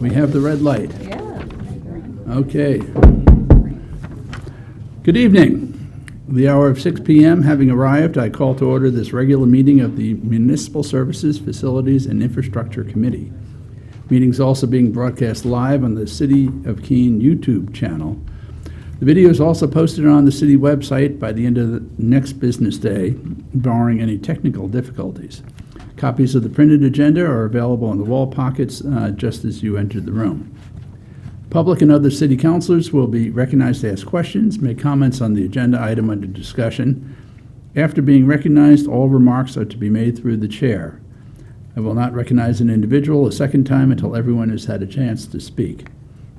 We have the red light. Yeah. Okay. Good evening. The hour of 6 p.m. having arrived, I call to order this regular meeting of the Municipal Services, Facilities, and Infrastructure Committee. Meeting's also being broadcast live on the City of Keene YouTube channel. The video is also posted on the city website by the end of the next business day, barring any technical difficulties. Copies of the printed agenda are available in the wall pockets just as you entered the room. Public and other city councilors will be recognized to ask questions, make comments on the agenda item under discussion. After being recognized, all remarks are to be made through the chair. I will not recognize an individual a second time until everyone has had a chance to speak.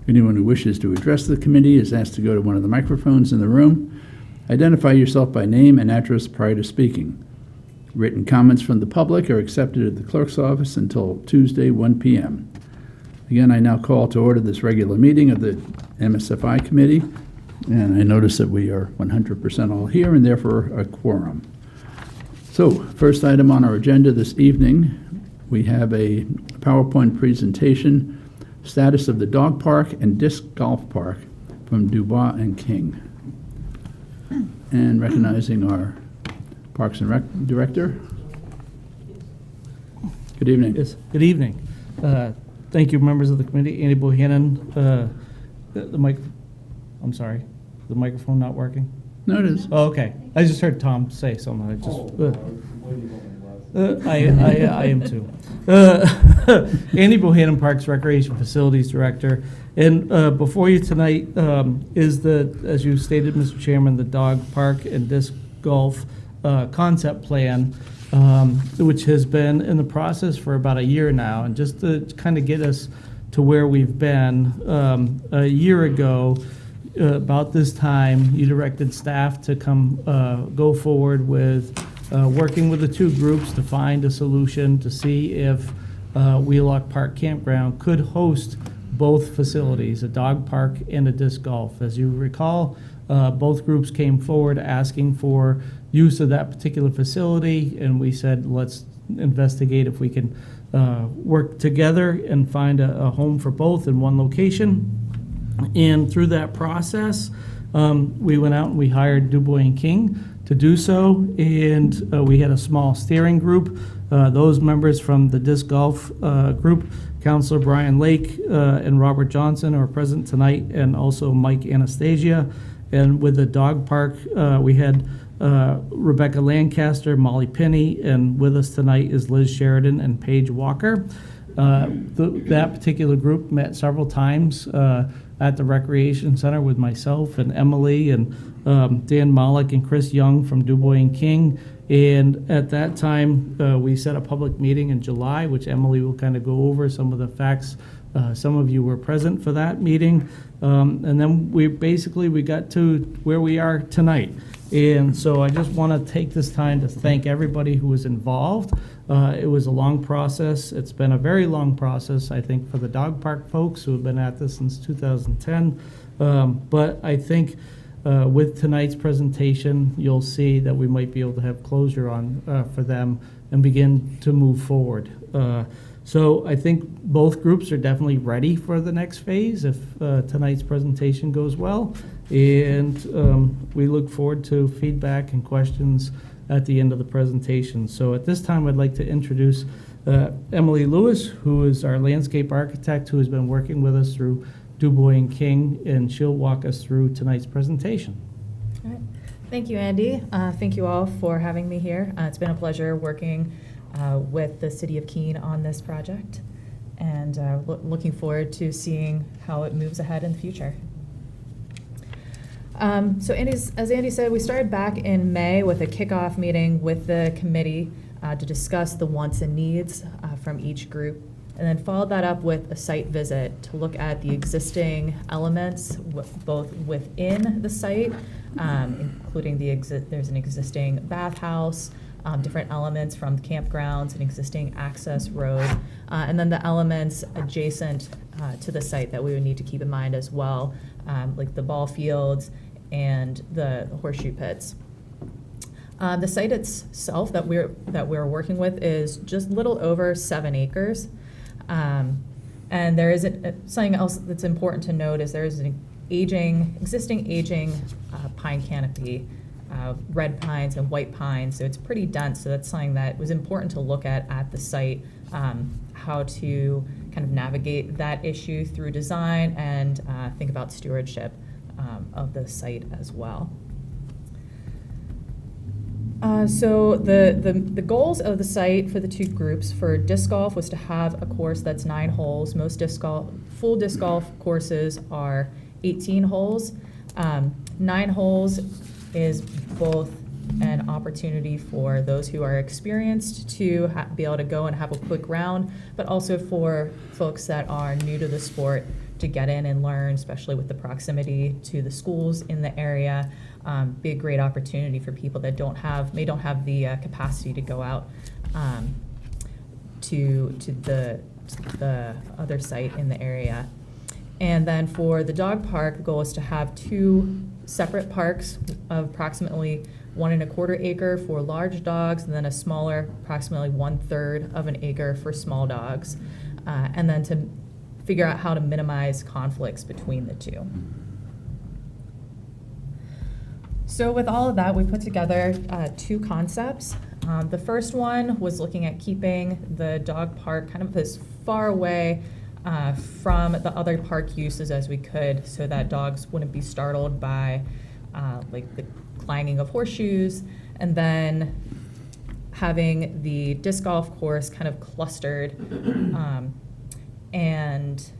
Anyone who wishes to address the committee is asked to go to one of the microphones in the room. Identify yourself by name and address prior to speaking. Written comments from the public are accepted at the clerk's office until Tuesday, 1 p.m. Again, I now call to order this regular meeting of the MSFI committee, and I notice that we are 100% all here and therefore a quorum. So, first item on our agenda this evening, we have a PowerPoint presentation, status of the dog park and disc golf park from Dubois and King. And recognizing our Parks and Rec Director. Good evening. Yes, good evening. Thank you, members of the committee. Andy Bohannon, the mic. I'm sorry, the microphone not working? No, it is. Oh, okay. I just heard Tom say something. I am too. Andy Bohannon, Parks Recreation Facilities Director. And before you tonight is the, as you stated, Mr. Chairman, the dog park and disc golf concept plan, which has been in the process for about a year now. And just to kind of get us to where we've been, a year ago, about this time, you directed staff to go forward with working with the two groups to find a solution to see if Wheelock Park Campground could host both facilities, a dog park and a disc golf. As you recall, both groups came forward asking for use of that particular facility, and we said, let's investigate if we can work together and find a home for both in one location. And through that process, we went out and we hired Dubois and King to do so, and we had a small steering group. Those members from the disc golf group, Councilor Brian Lake and Robert Johnson, are present tonight, and also Mike Anastasia. And with the dog park, we had Rebecca Lancaster, Molly Pinney, and with us tonight is Liz Sheridan and Paige Walker. That particular group met several times at the Recreation Center with myself and Emily and Dan Mollick and Chris Young from Dubois and King. And at that time, we set a public meeting in July, which Emily will kind of go over some of the facts. Some of you were present for that meeting. And then we got to where we are tonight. And so I just want to take this time to thank everybody who was involved. It was a long process. It's been a very long process, I think, for the dog park folks who have been at this since 2010. But I think with tonight's presentation, you'll see that we might be able to have closure on for them and begin to move forward. So I think both groups are definitely ready for the next phase if tonight's presentation goes well. And we look forward to feedback and questions at the end of the presentation. So at this time, I'd like to introduce Emily Lewis, who is our landscape architect, who has been working with us through Dubois and King, and she'll walk us through tonight's presentation. All right. Thank you, Andy. Thank you all for having me here. It's been a pleasure working with the City of Keene on this project, and looking forward to seeing how it moves ahead in the future. So as Andy said, we started back in May with a kickoff meeting with the committee to discuss the wants and needs from each group, and then followed that up with a site visit to look at the existing elements, both within the site, including there's an existing bathhouse, different elements from campgrounds, an existing access road, and then the elements adjacent to the site that we would need to keep in mind as well, like the ball fields and the horseshoe pits. The site itself that we're working with is just a little over 7 acres. And there is something else that's important to note is there is an existing aging pine canopy, red pines and white pines, so it's pretty dense. So that's something that was important to look at the site, how to kind of navigate that issue through design and think about stewardship of the site as well. So the goals of the site for the two groups for disc golf was to have a course that's 9 holes. Most full disc golf courses are 18 holes. 9 holes is both an opportunity for those who are experienced to be able to go and have a quick round, but also for folks that are new to the sport to get in and learn, especially with the proximity to the schools in the area. Be a great opportunity for people that don't have the capacity to go out to the other site in the area. And then for the dog park, the goal is to have 2 separate parks of approximately 1 1/4 acre for large dogs, and then a smaller, approximately 1/3 of an acre for small dogs, and then to figure out how to minimize conflicts between the two. So with all of that, we put together 2 concepts. The first one was looking at keeping the dog park kind of as far away from the other park uses as we could, so that dogs wouldn't be startled by like the clanging of horseshoes, and then having the disc golf course kind of clustered and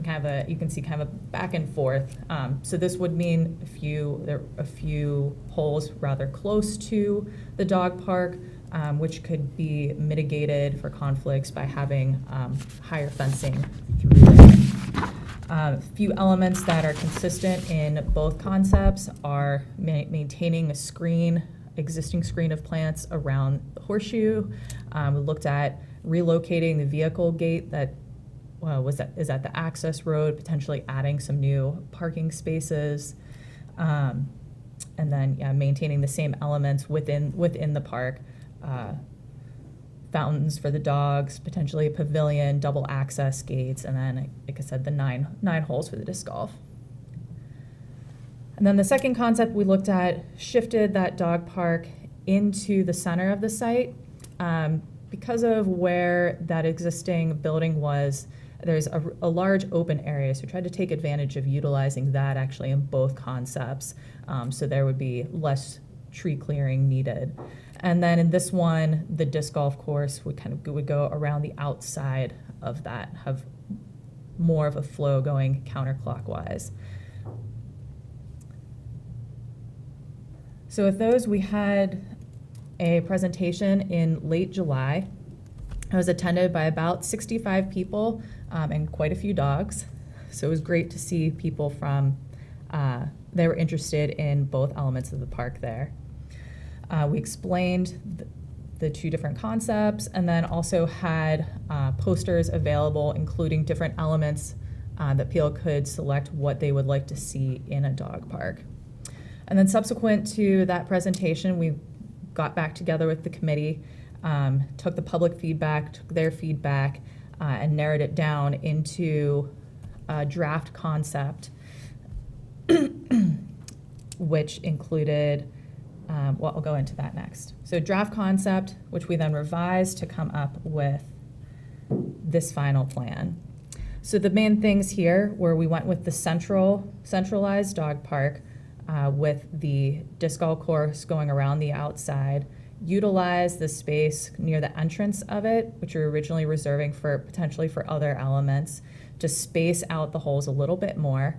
kind of you can see kind of a back and forth. So this would mean a few holes rather close to the dog park, which could be mitigated for conflicts by having higher fencing through there. A few elements that are consistent in both concepts are maintaining existing screen of plants around the horseshoe. We looked at relocating the vehicle gate that is at the access road, potentially adding some new parking spaces, and then maintaining the same elements within the park. Fountains for the dogs, potentially a pavilion, double access gates, and then, like I said, the nine holes for the disc golf. And then the second concept we looked at shifted that dog park into the center of the site. Because of where that existing building was, there's a large open area, so we tried to take advantage of utilizing that actually in both concepts, so there would be less tree clearing needed. And then in this one, the disc golf course would go around the outside of that, have more of a flow going counterclockwise. So with those, we had a presentation in late July. It was attended by about 65 people and quite a few dogs. So it was great to see people they were interested in both elements of the park there. We explained the 2 different concepts, and then also had posters available including different elements that people could select what they would like to see in a dog park. And then subsequent to that presentation, we got back together with the committee, took the public feedback, took their feedback, and narrowed it down into a draft concept, which included, I'll go into that next. So draft concept, which we then revised to come up with this final plan. So the main things here were we went with the centralized dog park with the disc golf course going around the outside, utilize the space near the entrance of it, which we were originally reserving potentially for other elements, to space out the holes a little bit more,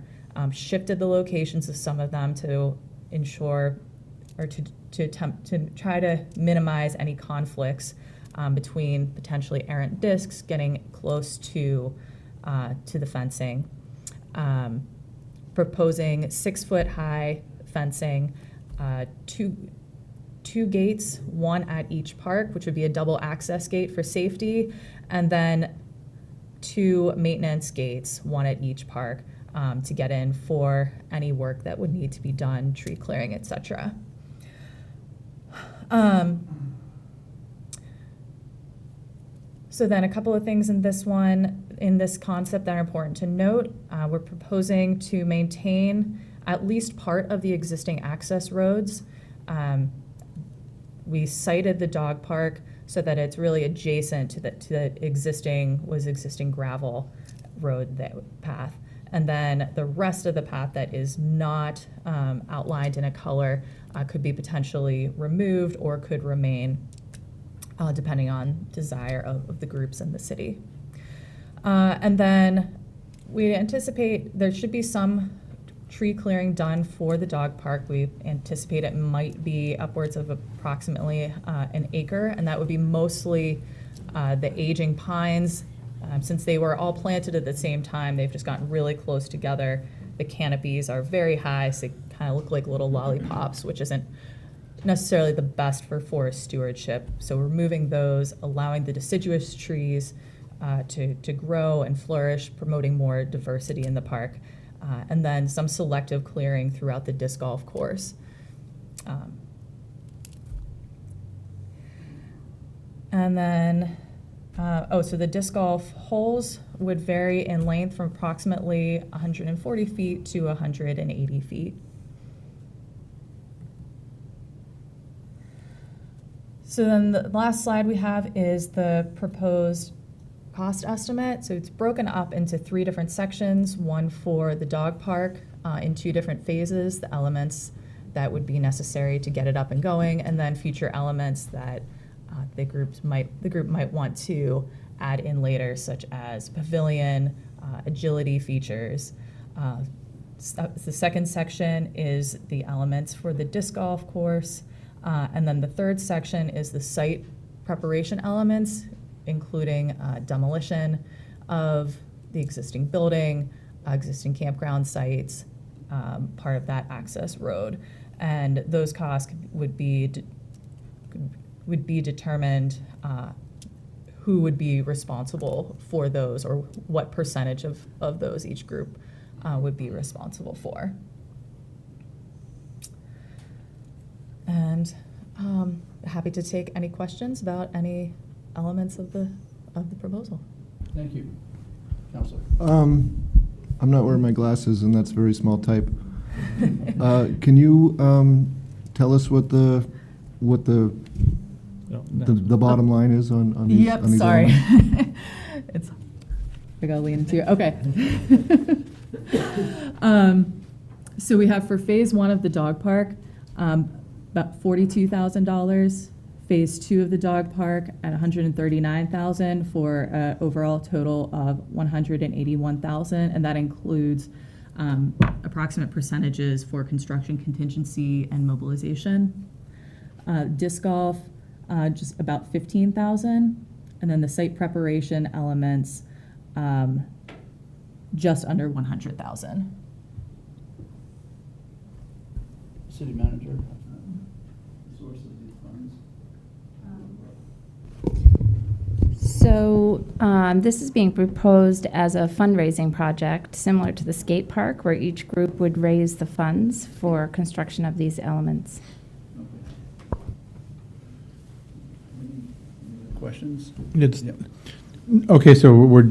shifted the locations of some of them to ensure or to attempt to try to minimize any conflicts between potentially errant discs getting close to the fencing. Proposing 6-foot high fencing, two gates, one at each park, which would be a double access gate for safety, and then 2 maintenance gates, one at each park, to get in for any work that would need to be done, tree clearing, etc. So So then a couple of things in this one, in this concept that are important to note. We're proposing to maintain at least part of the existing access roads. We cited the dog park so that it's really adjacent to the existing gravel road path. And then the rest of the path that is not outlined in a color could be potentially removed or could remain depending on desire of the groups in the city. And then we anticipate there should be some tree clearing done for the dog park. We anticipate it might be upwards of approximately an acre, and that would be mostly the aging pines. Since they were all planted at the same time, they've just gotten really close together. The canopies are very high, so they kind of look like little lollipops, which isn't necessarily the best for forest stewardship. So removing those, allowing the deciduous trees to grow and flourish, promoting more diversity in the park, and then some selective clearing throughout the disc golf course. And then, so the disc golf holes would vary in length from approximately 140 feet to 180 feet. So then the last slide we have is the proposed cost estimate. So it's broken up into 3 different sections, one for the dog park in 2 different phases, the elements that would be necessary to get it up and going, and then future elements that the group might want to add in later, such as pavilion, agility features. The second section is the elements for the disc golf course. And then the third section is the site preparation elements, including demolition of the existing building, existing campground sites, part of that access road. And those costs would be determined who would be responsible for those, or what percentage of those each group would be responsible for. And happy to take any questions about any elements of the proposal. Thank you. Counselor. I'm not wearing my glasses, and that's very small type. Can you tell us what the bottom line is on these? Yep, on these sorry. elements? I gotta lean into you. Okay. So we have for phase 1 of the dog park, about $42,000. Phase 2 of the dog park at $139,000 for an overall total of $181,000, and that includes approximate percentages for construction contingency and mobilization. Disc golf, just about $15,000, and then the site preparation elements, just under $100,000. City manager. Source of these funds. So this is being proposed as a fundraising project similar to the skate park, where each group would raise the funds for construction of these elements. Questions? It's, Yep. okay, so we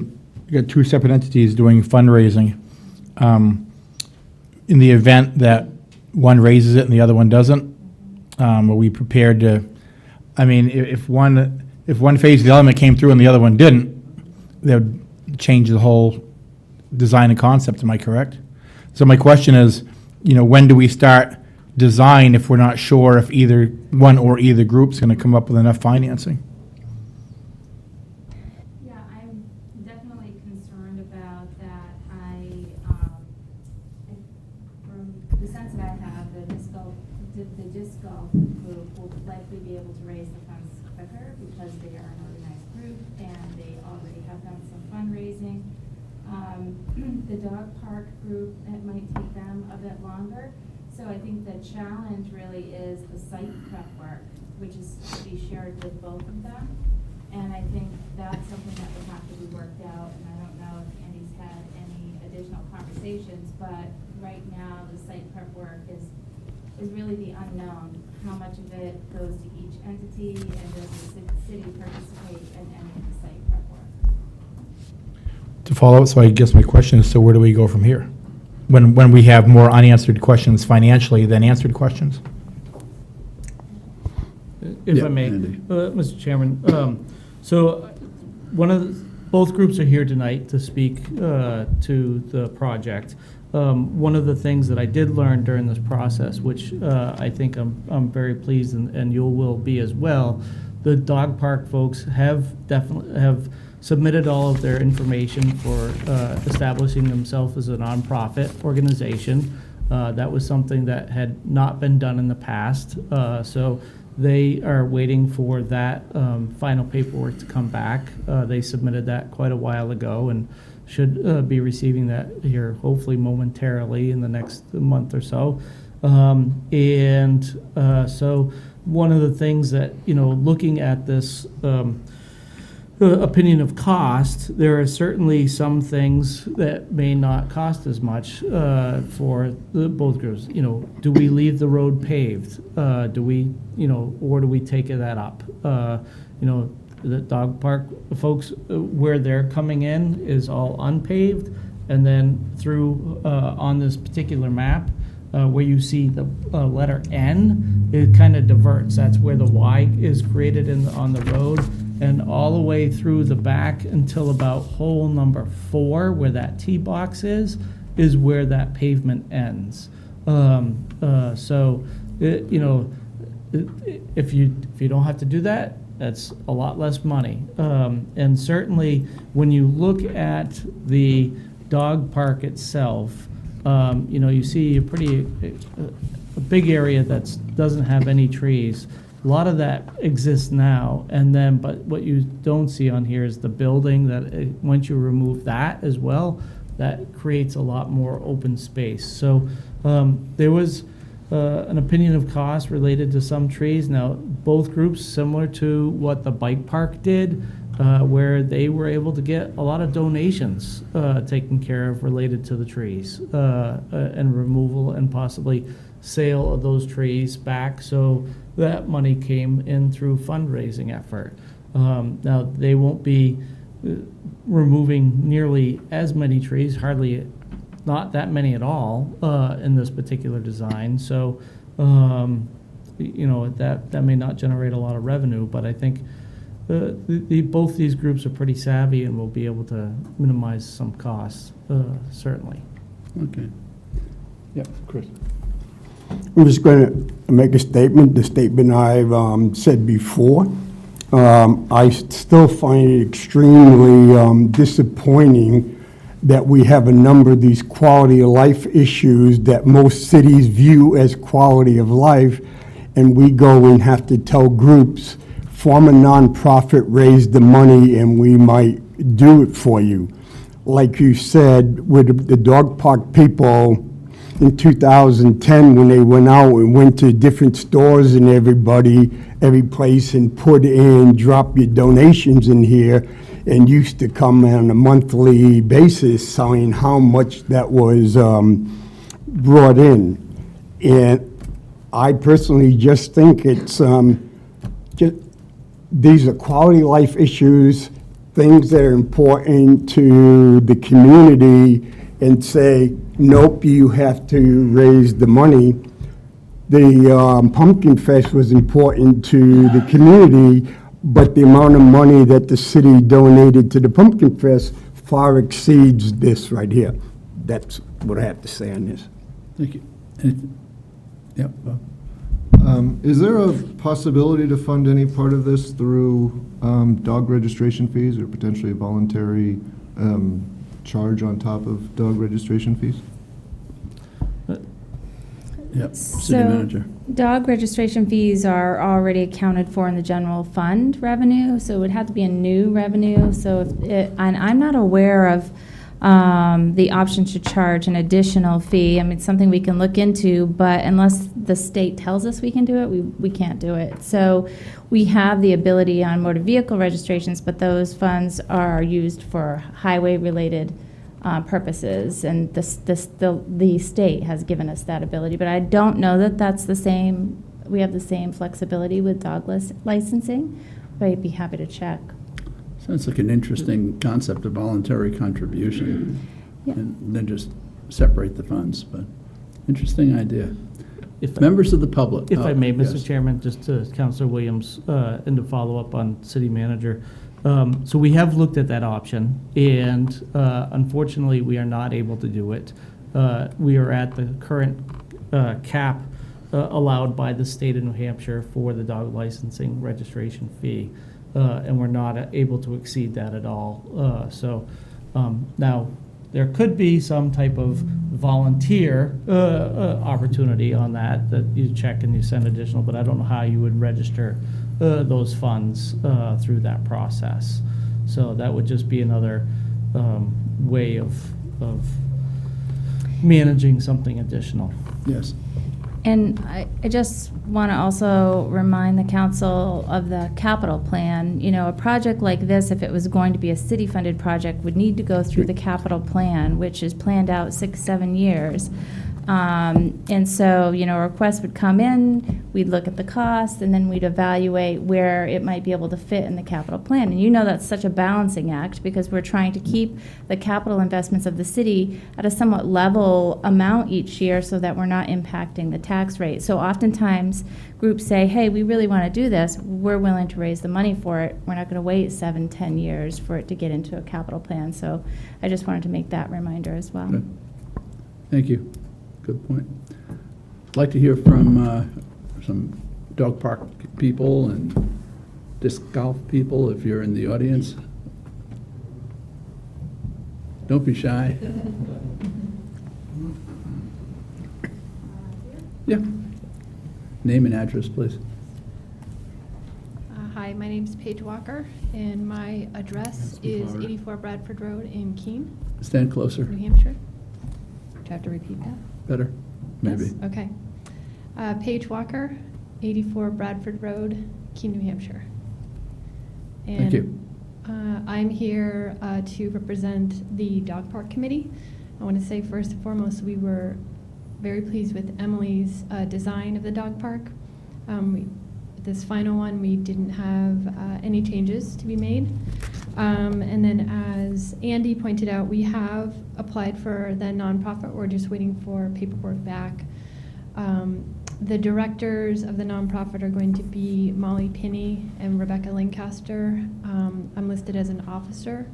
got 2 separate entities doing fundraising. In the event that one raises it and the other one doesn't, are we prepared to, I mean, if one phase of the element came through and the other one didn't, that would change the whole design and concept, am I correct? So my question is, when do we start design if we're not sure if either one or either group's going to come up with enough financing? Yeah, I'm definitely concerned about that. From the sense that I have, the disc golf group will likely be able to raise the funds quicker because they are an organized group and they already have done some fundraising. The dog park group, it might take them a bit longer. So I think the challenge really is the site prep work, which is to be shared with both of them. And I think that's something that would have to be worked out, and I don't know if Andy's had any additional conversations, but right now the site prep work is is really the unknown. How much of it goes to each entity, and does the city participate in any of the site prep work? To follow, so I guess my question is, so where do we go from here? When we have more unanswered questions financially than answered questions? If Yeah, I may, Andy. Mr. Chairman, so both groups are here tonight to speak to the project. One of the things that I did learn during this process, which I think I'm very pleased and you will be as well, the dog park folks have definitely submitted all of their information for establishing themselves as a nonprofit organization. That was something that had not been done in the past. So they are waiting for that final paperwork to come back. They submitted that quite a while ago and should be receiving that here hopefully momentarily in the next month or so. So one of the things that, looking at this opinion of cost, there are certainly some things that may not cost as much for both groups. Do we leave the road paved? Do we, or do we take that up? The dog park folks, where they're coming in is all unpaved, and then through on this particular map, where you see the letter N, it kind of diverts. That's where the Y is created on the road, and all the way through the back until about hole number 4, where that T box is where that pavement ends. If you don't have to do that, that's a lot less money. And certainly, when you look at the dog park itself, you see a big area that doesn't have any trees. A lot of that exists now, but what you don't see on here is the building once you remove that as well, that creates a lot more open space. So there was an opinion of cost related to some trees. Now, both groups, similar to what the bike park did, where they were able to get a lot of donations taken care of related to the trees and removal and possibly sale of those trees back. So that money came in through fundraising effort. Now, they won't be removing nearly as many trees, not that many at all in this particular design. So, that may not generate a lot of revenue, but I think both these groups are pretty savvy and will be able to minimize some costs, certainly. Okay. Yeah, Chris. I'm just going to make a statement, the statement I've said before. I still find it extremely disappointing that we have a number of these quality of life issues that most cities view as quality of life, and we go and have to tell groups, form a nonprofit, raise the money, and we might do it for you. Like you said, with the dog park people in 2010, when they went out and went to different stores and every place and drop your donations in here, and used to come on a monthly basis saying how much that was brought in. And I personally just think it's these are quality life issues, things that are important to the community, and say, nope, you have to raise the money. The Pumpkin Fest was important to the community, but the amount of money that the city donated to the Pumpkin Fest far exceeds this right here. That's what I have to say on this. Thank you. Anything? Yeah, Bob. Is there a possibility to fund any part of this through dog registration fees or potentially a voluntary charge on top of dog registration fees? Yep, city So, manager. dog registration fees are already accounted for in the general fund revenue, so it would have to be a new revenue. So, and I'm not aware of the option to charge an additional fee. I mean, it's something we can look into, but unless the state tells us we can do it, we can't do it. So, we have the ability on motor vehicle registrations, but those funds are used for highway-related purposes, and the state has given us that ability. But I don't know that that's the same, we have the same flexibility with dog licensing, but I'd be happy to check. Sounds like an interesting concept of voluntary contribution. Yeah. And then just separate the funds, but interesting idea. If Members of the public. If I may, yes. Mr. Chairman, just to Councilor Williams, and to follow up on city manager. So we have looked at that option, and unfortunately, we are not able to do it. We are at the current cap allowed by the state of New Hampshire for the dog licensing registration fee, and we're not able to exceed that at all. So now, there could be some type of volunteer opportunity on that you check and you send additional, but I don't know how you would register those funds through that process. So that would just be another way of managing something additional. Yes. And I just want to also remind the council of the capital plan. You know, a project like this, if it was going to be a city-funded project, would need to go through the capital plan, which is planned out 6-7 years. And so, you know, a request would come in, we'd look at the cost, and then we'd evaluate where it might be able to fit in the capital plan. And you know that's such a balancing act, because we're trying to keep the capital investments of the city at a somewhat level amount each year so that we're not impacting the tax rate. So oftentimes, groups say, hey, we really want to do this, we're willing to raise the money for it. We're not going to wait 7-10 years for it to get into a capital plan. So I just wanted to make that reminder as well. Good. Thank you. Good point. I'd like to hear from some dog park people and disc golf people if you're in the audience. Don't be shy. Yeah. Name and address, please. Hi, my name's Paige Walker, and my address is 84 Bradford Road in Keene, Stand closer. New Hampshire. Do I have to repeat that? Better? Maybe. Yes? Okay. Paige Walker, 84 Bradford Road, Keene, New Hampshire. Thank you. I'm here to represent the Dog Park Committee. I want to say first and foremost, we were very pleased with Emily's design of the dog park. This final one, we didn't have any changes to be made. And then as Andy pointed out, we have applied for the nonprofit. We're just waiting for paperwork back. The directors of the nonprofit are going to be Molly Pinney and Rebecca Lancaster. I'm listed as an officer.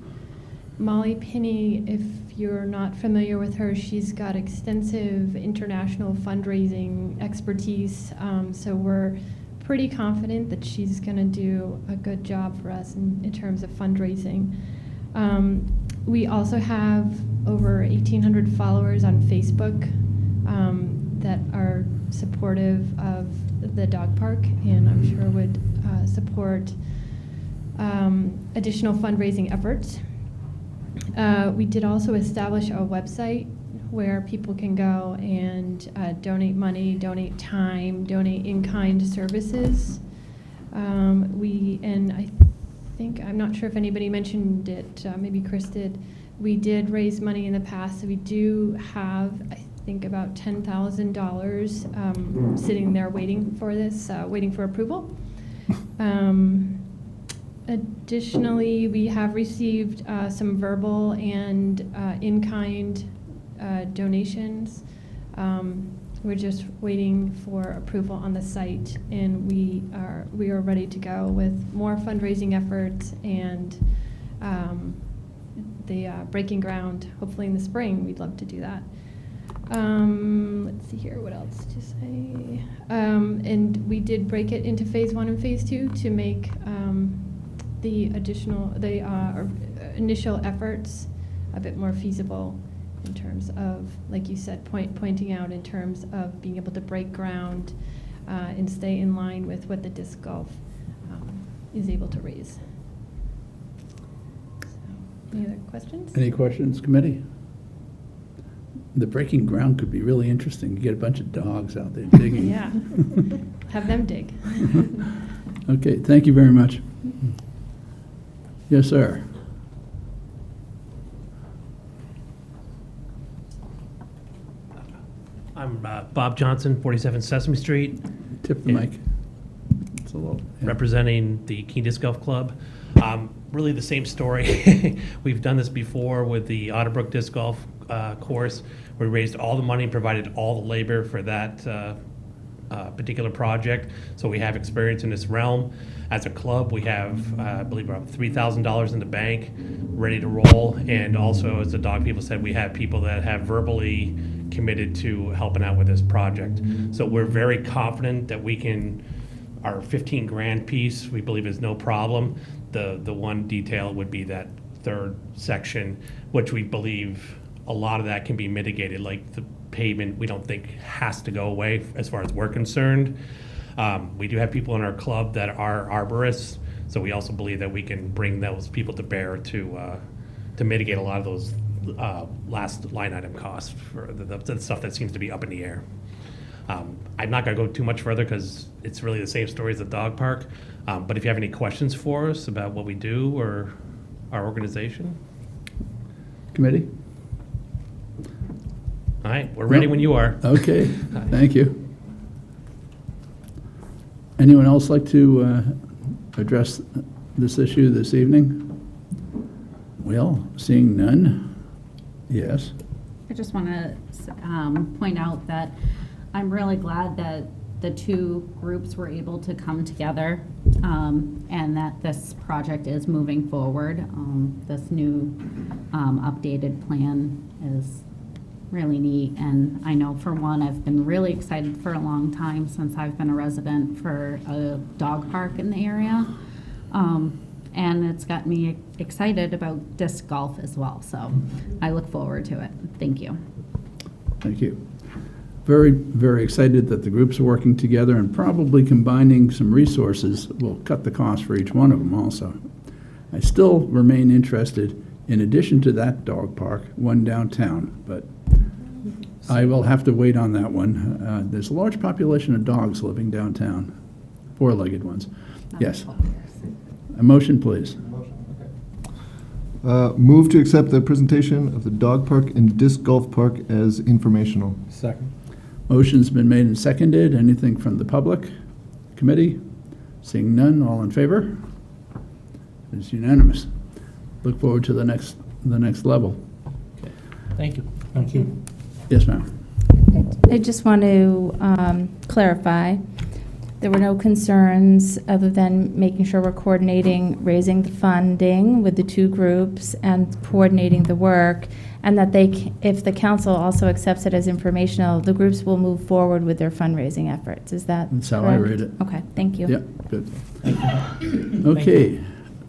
Molly Pinney, if you're not familiar with her, she's got extensive international fundraising expertise. So we're pretty confident that she's going to do a good job for us in terms of fundraising. We also have over 1,800 followers on Facebook that are supportive of the dog park, and I'm sure would support additional fundraising efforts. We did also establish a website where people can go and donate money, donate time, donate in-kind services. And I think, I'm not sure if anybody mentioned it, maybe Chris did, we did raise money in the past, so we do have, I think, about $10,000 sitting there waiting for this, waiting for approval. Additionally, we have received some verbal and in-kind donations. We're just waiting for approval on the site, and we are ready to go with more fundraising efforts and the breaking ground. Hopefully in the spring, we'd love to do that. Let's see here, what else to say? And we did break it into phase 1 and phase 2 to make the initial efforts a bit more feasible in terms of, like you said, pointing out in terms of being able to break ground and stay in line with what the disc golf is able to raise. So, any other questions? Any questions, committee? The breaking ground could be really interesting. You get a bunch of dogs out there digging. Yeah, have them dig. Okay, thank you very much. Yes, sir. I'm Bob Johnson, 47 Sesame Street, Tip the Yeah. mic. It's a little, yeah. representing the Keen Disc Golf Club. Really the same story. We've done this before with the Otterbrook Disc Golf course. We raised all the money and provided all the labor for that particular project. So we have experience in this realm. As a club, we have, I believe, around $3,000 in the bank, ready to roll. And also, as the dog people said, we have people that have verbally committed to helping out with this project. So we're very confident that we can, our 15 grand piece, we believe is no problem. The one detail would be that third section, which we believe a lot of that can be mitigated, like the pavement, we don't think has to go away as far as we're concerned. We do have people in our club that are arborists, so we also believe that we can bring those people to bear to mitigate a lot of those last line item costs for the stuff that seems to be up in the air. I'm not going to go too much further because it's really the same story as the dog park. But if you have any questions for us about what we do or our organization, Committee? all right, we're ready Yep. when you are. Okay, thank you. Anyone else like to address this issue this evening? Well, seeing none, yes. I just want to point out that I'm really glad that the two groups were able to come together and that this project is moving forward. This new updated plan is really neat, and I know for one, I've been really excited for a long time since I've been a resident for a dog park in the area. And it's got me excited about disc golf as well, so I look forward to it. Thank you. Thank you. Very, very excited that the groups are working together, and probably combining some resources will cut the cost for each one of them also. I still remain interested, in addition to that dog park, one downtown, but I will have to wait on that one. There's a large population of dogs living downtown, four-legged ones. Yes. A motion, please. Move to accept the presentation of the dog park and disc golf park as informational. Second. Motion's been made and seconded. Anything from the public? Committee? Seeing none, all in favor? It's unanimous. Look forward to the next level. Thank you. Thank you. Yes, ma'am. I just want to clarify, there were no concerns other than making sure we're coordinating, raising the funding with the two groups and coordinating the work, and that if the council also accepts it as informational, the groups will move forward with their fundraising efforts. Is that That's how I correct? read it. Okay, thank you. Yep, good. Okay,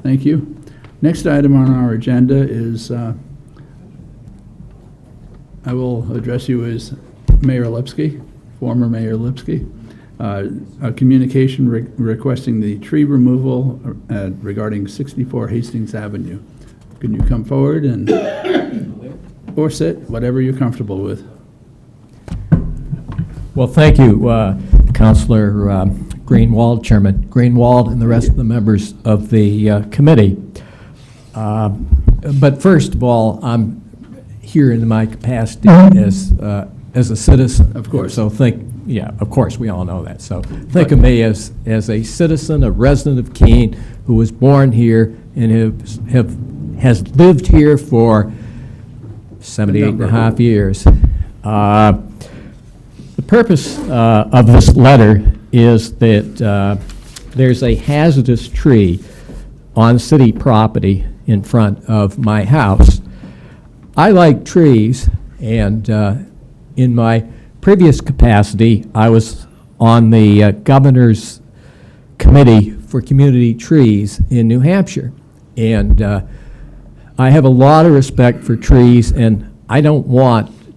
thank you. Next item on our agenda is, I will address you as Mayor Lipsky, former Mayor Lipsky. A communication requesting the tree removal regarding 64 Hastings Avenue. Can you come forward and, or sit, whatever you're comfortable with. Well, thank you, Councilor Greenwald, Chairman Greenwald, and the rest of the members of the committee. But first of all, I'm here in my capacity as a citizen. Of course. So yeah, of course, we all know that. So think of me as a citizen, a resident of Keene, who was born here and has lived here for 78 and a half years. The purpose of this letter is that there's a hazardous tree on city property in front of my house. I like trees, and in my previous capacity, I was on the governor's committee for community trees in New Hampshire. And I have a lot of respect for trees, and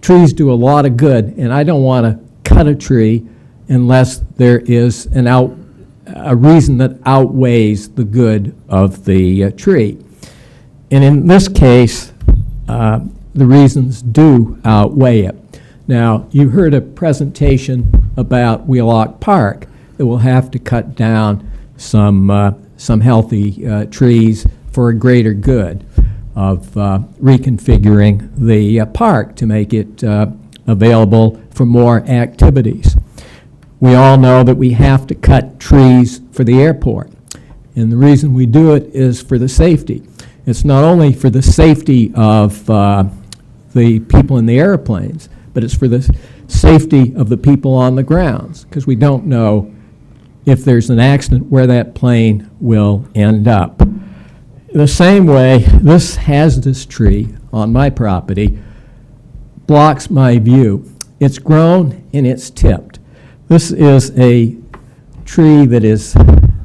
trees do a lot of good, and I don't want to cut a tree unless there is a reason that outweighs the good of the tree. And in this case, the reasons do outweigh it. Now, you heard a presentation about Wheelock Park that will have to cut down some healthy trees for a greater good of reconfiguring the park to make it available for more activities. We all know that we have to cut trees for the airport. And the reason we do it is for the safety. It's not only for the safety of the people in the airplanes, but it's for the safety of the people on the grounds, because we don't know if there's an accident where that plane will end up. The same way, this hazardous tree on my property blocks my view. It's grown and it's tipped. This is a tree that is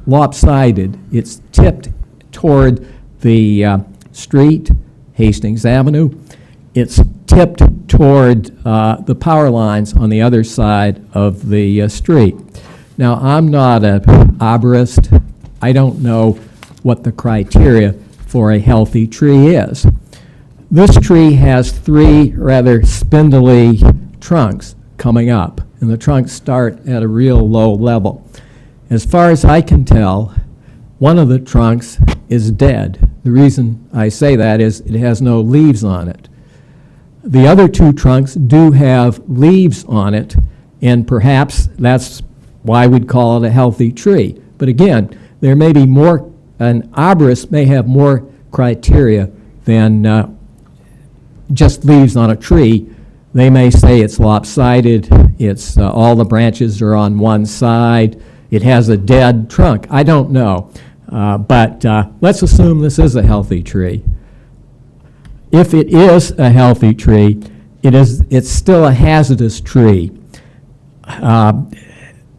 lopsided. It's tipped toward the street, Hastings Avenue. It's tipped toward the power lines on the other side of the street. Now, I'm not an arborist. I don't know what the criteria for a healthy tree is. This tree has 3 rather spindly trunks coming up, and the trunks start at a real low level. As far as I can tell, one of the trunks is dead. The reason I say that is it has no leaves on it. The other 2 trunks do have leaves on it, and perhaps that's why we'd call it a healthy tree. But again, there may be more, an arborist may have more criteria than just leaves on a tree. They may say it's lopsided, it's all the branches are on one side, it has a dead trunk. I don't know. But let's assume this is a healthy tree. If it is a healthy tree, it's still a hazardous tree.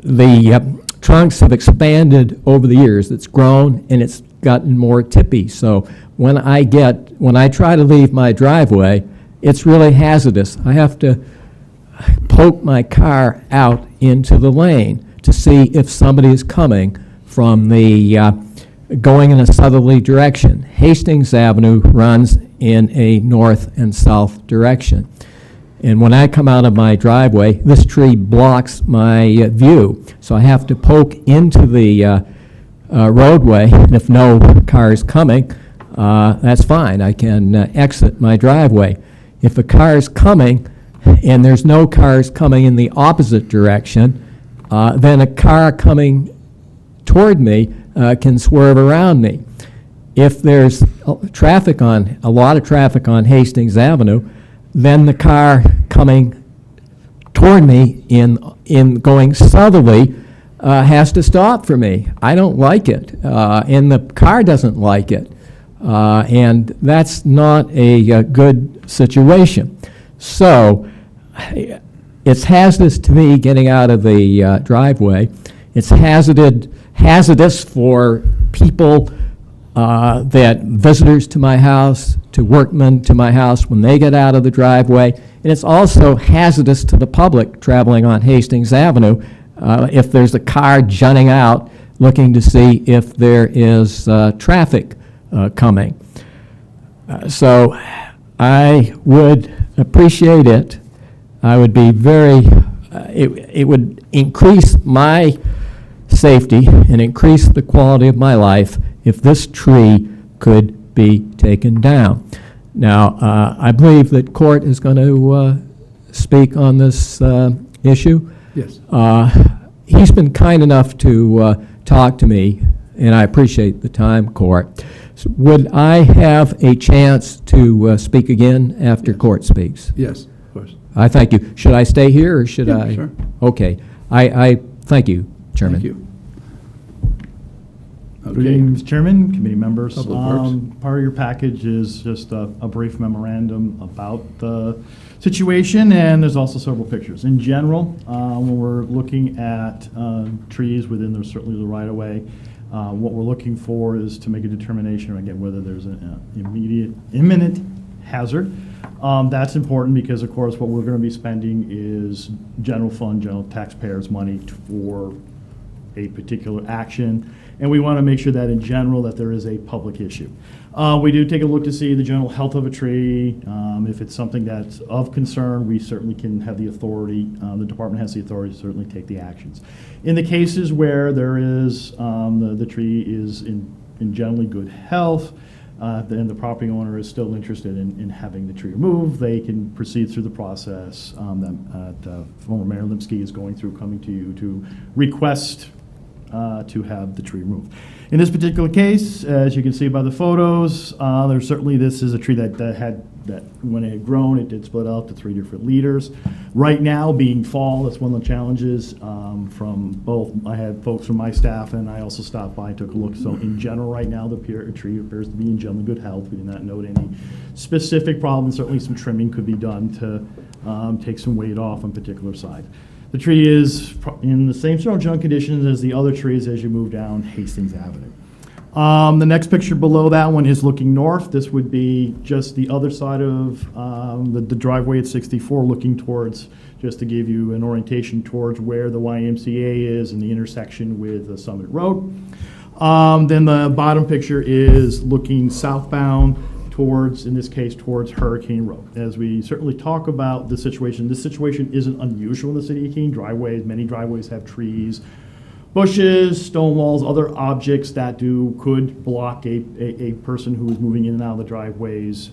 The trunks have expanded over the years. It's grown and it's gotten more tippy. So when I try to leave my driveway, it's really hazardous. I have to poke my car out into the lane to see if somebody is coming from the going in a southerly direction. Hastings Avenue runs in a north and south direction. And when I come out of my driveway, this tree blocks my view. So I have to poke into the roadway, and if no car is coming, that's fine. I can exit my driveway. If a car is coming and there's no cars coming in the opposite direction, then a car coming toward me can swerve around me. If there's a lot of traffic on Hastings Avenue, then the car coming toward me in going southerly has to stop for me. I don't like it, and the car doesn't like it, and that's not a good situation. So it's hazardous to me getting out of the driveway. It's hazardous for people that visitors to my house, to workmen to my house when they get out of the driveway, and it's also hazardous to the public traveling on Hastings Avenue if there's a car jutting out looking to see if there is traffic coming. So I would appreciate it. I would be it would increase my safety and increase the quality of my life if this tree could be taken down. Now, I believe that Court is going to speak on this issue. Yes. He's been kind enough to talk to me, and I appreciate the time, Court. So would I have a chance to speak again after Court speaks? Yes, of course. I thank you. Should I stay here, or should Yeah, I? sure. Okay. I thank you, Chairman. Thank you. Good evening, Mr. Chairman, committee members. Public Works. Part of your package is just a brief memorandum about the situation, and there's also several pictures. In general, when we're looking at trees within certainly the right-of-way, what we're looking for is to make a determination, again, whether there's an imminent hazard. That's important because, of course, what we're going to be spending is general taxpayers' money for a particular action, and we want to make sure that in general that there is a public issue. We do take a look to see the general health of a tree. If it's something that's of concern, we certainly can have the authority, the department has the authority to certainly take the actions. In the cases where there is, the tree is in generally good health, then the property owner is still interested in having the tree removed, they can proceed through the process that former Mayor Limsky is going through, coming to you to request to have the tree removed. In this particular case, as you can see by the photos, there's certainly, this is a tree that when it had grown, it did split out to 3 different leaders. Right now, being fall, that's one of the challenges from both, I had folks from my staff and I also stopped by and took a look. So in general, right now, the tree appears to be in generally good health. We did not note any specific problems. Certainly some trimming could be done to take some weight off on particular side. The tree is in the same sort of general conditions as the other trees as you move down Hastings Avenue. The next picture below that one is looking north. This would be just the other side of the driveway at 64, looking towards, just to give you an orientation towards where the YMCA is and the intersection with Summit Road. Then the bottom picture is looking southbound towards, in this case, towards Hurricane Road. As we certainly talk about this situation isn't unusual in the city of Keene. Many driveways have trees, bushes, stone walls, other objects that could block a person who is moving in and out of the driveway's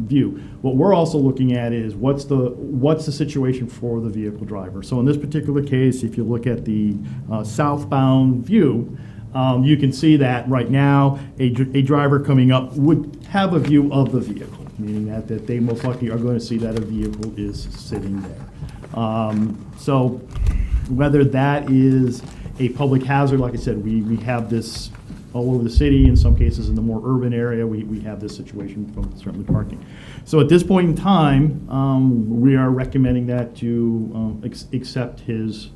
view. What we're also looking at is what's the situation for the vehicle driver. So in this particular case, if you look at the southbound view, you can see that right now a driver coming up would have a view of the vehicle, meaning that they most likely are going to see that a vehicle is sitting there. So whether that is a public hazard, like I said, we have this all over the city. In some cases, in the more urban area, we have this situation from certainly parking. So at this point in time, we are recommending that to accept his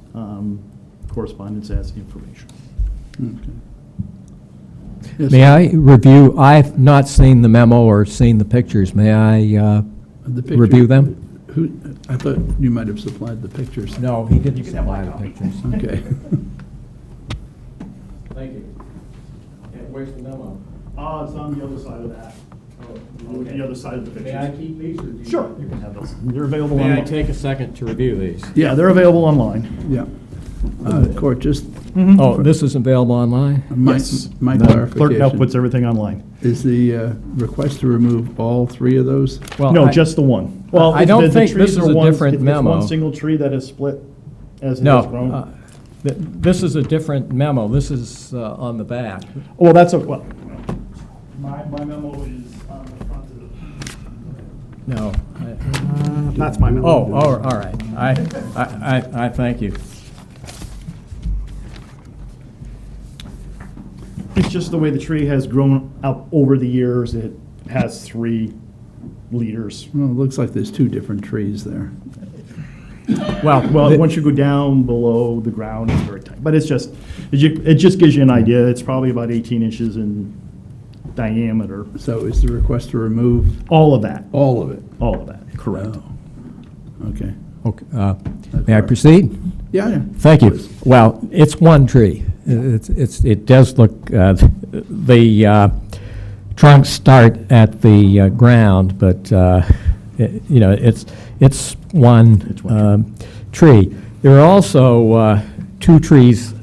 correspondence as information. Okay. Yes, May sir. I review, I've not seen the memo or seen the pictures. May I The picture- review them? I thought you might have supplied the pictures. No, he didn't supply the pictures. Okay. Thank you. Where's the memo? It's on the other side of that. The other side of the picture. May I keep these, or do you? Sure, you can have those. They're available May I online. take a second to review these? Yeah, they're available online. Yeah. Court, just Oh, this is available online? my The clerk now clarification. puts everything online. Is the request to remove all 3 of those? Well, No, I- just the one. Well, I if don't the think trees this is are a one- different if memo. It's one single tree that is split as it No, has grown. this is a different memo. This is on the back. Well, that's okay. Well, my memo is on the front of the. No. That's my memo. Oh, all right. I thank you. It's just the way the tree has grown up over the years. It has 3 leaders. Well, it looks like there's 2 different trees there. Well, once you go down below the ground, it's very tight. But it just gives you an idea. It's probably about 18 inches in diameter. So is the request to remove All of that. all of it? All of that. Correct. Oh, okay. Okay. May I proceed? Yeah. Thank you. Well, it's one tree. It does look, the trunks start at the ground, but, it's one tree. There are also 2 trees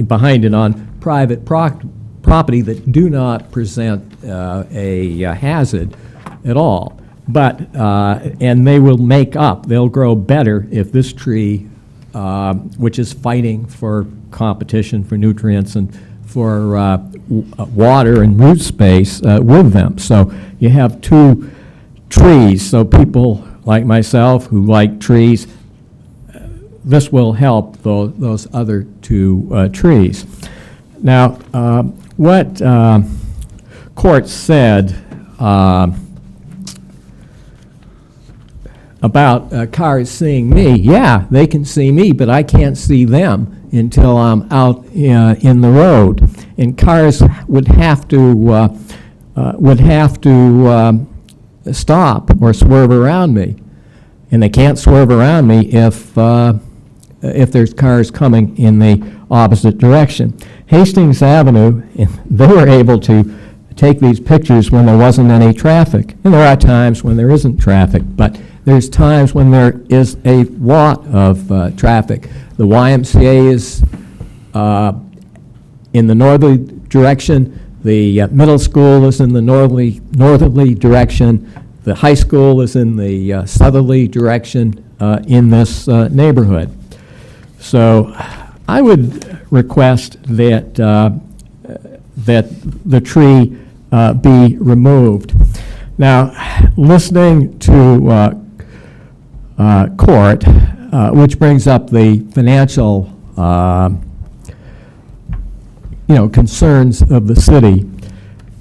behind it on private property that do not present a hazard at all. But, and they will make up, they'll grow better if this tree, which is fighting for competition for nutrients and for water and root space with them. So you have 2 trees, so people like myself who like trees, this will help those other 2 trees. Now, what court said about cars seeing me, yeah, they can see me, but I can't see them until I'm out in the road. And cars would have to stop or swerve around me. And they can't swerve around me if there's cars coming in the opposite direction. Hastings Avenue, they were able to take these pictures when there wasn't any traffic. And there are times when there isn't traffic, but there's times when there is a lot of traffic. The YMCA is in the northerly direction. The middle school is in the northerly direction. The high school is in the southerly direction in this neighborhood. So I would request that that the tree be removed. Now, listening to court, which brings up the financial concerns of the city,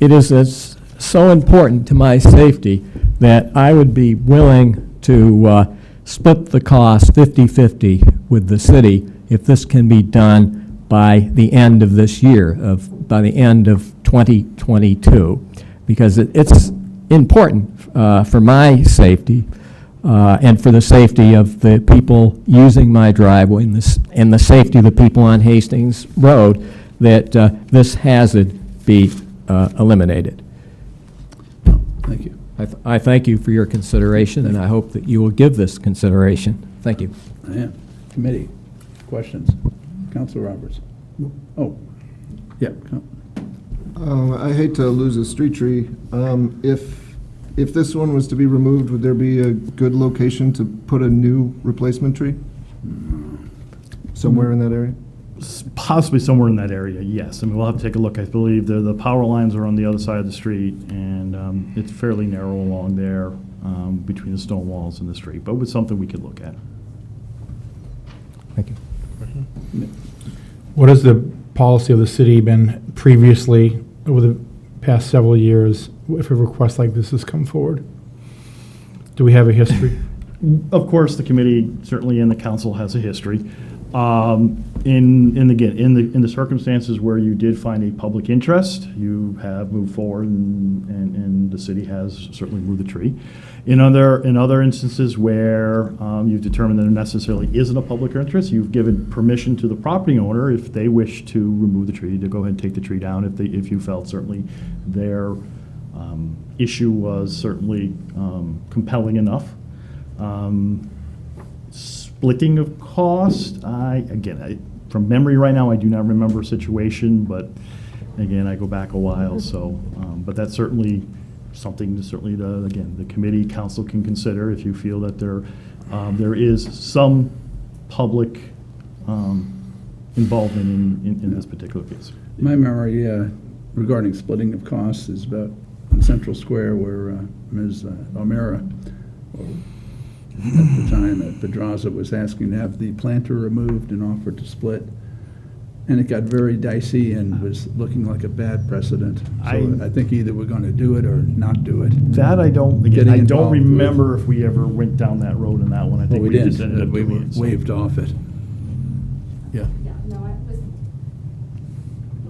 it is so important to my safety that I would be willing to split the cost 50-50 with the city if this can be done by the end of this year, by the end of 2022, because it's important for my safety and for the safety of the people using my driveway and the safety of the people on Hastings Road that this hazard be eliminated. Thank you. I thank you for your consideration, and I hope that you will give this consideration. Thank you. Committee, questions? Councilor Roberts? Oh, yeah. I hate to lose a street tree. If this one was to be removed, would there be a good location to put a new replacement tree? Somewhere in that area? Possibly somewhere in that area, yes. I mean, we'll have to take a look. I believe the power lines are on the other side of the street, and it's fairly narrow along there between the stone walls and the street, but it's something we could look at. Thank you. What has the policy of the city been previously, over the past several years, if a request like this has come forward? Do we have a history? Of course, the committee, certainly, and the council has a history. In the circumstances where you did find a public interest, you have moved forward, and the city has certainly moved the tree. In other instances where you've determined that there necessarily isn't a public interest, you've given permission to the property owner, if they wish to remove the tree, to go ahead and take the tree down if you felt certainly their issue was certainly compelling enough. Splitting of cost, from memory right now, I do not remember a situation, but again, I go back a while, so, but that's certainly something again, the committee, council can consider if you feel that there is some public involvement in this particular case. My memory regarding splitting of costs is about in Central Square where Ms. O'Meara, at the time at Pedraza, was asking to have the planter removed and offered to split. And it got very dicey and was looking like a bad precedent. So I think either we're going to do it or not do it. That I don't involved remember if we ever went down that road in that one. I think we just ended didn't. up We doing it, so. waived off it. Yeah. Yeah, no, it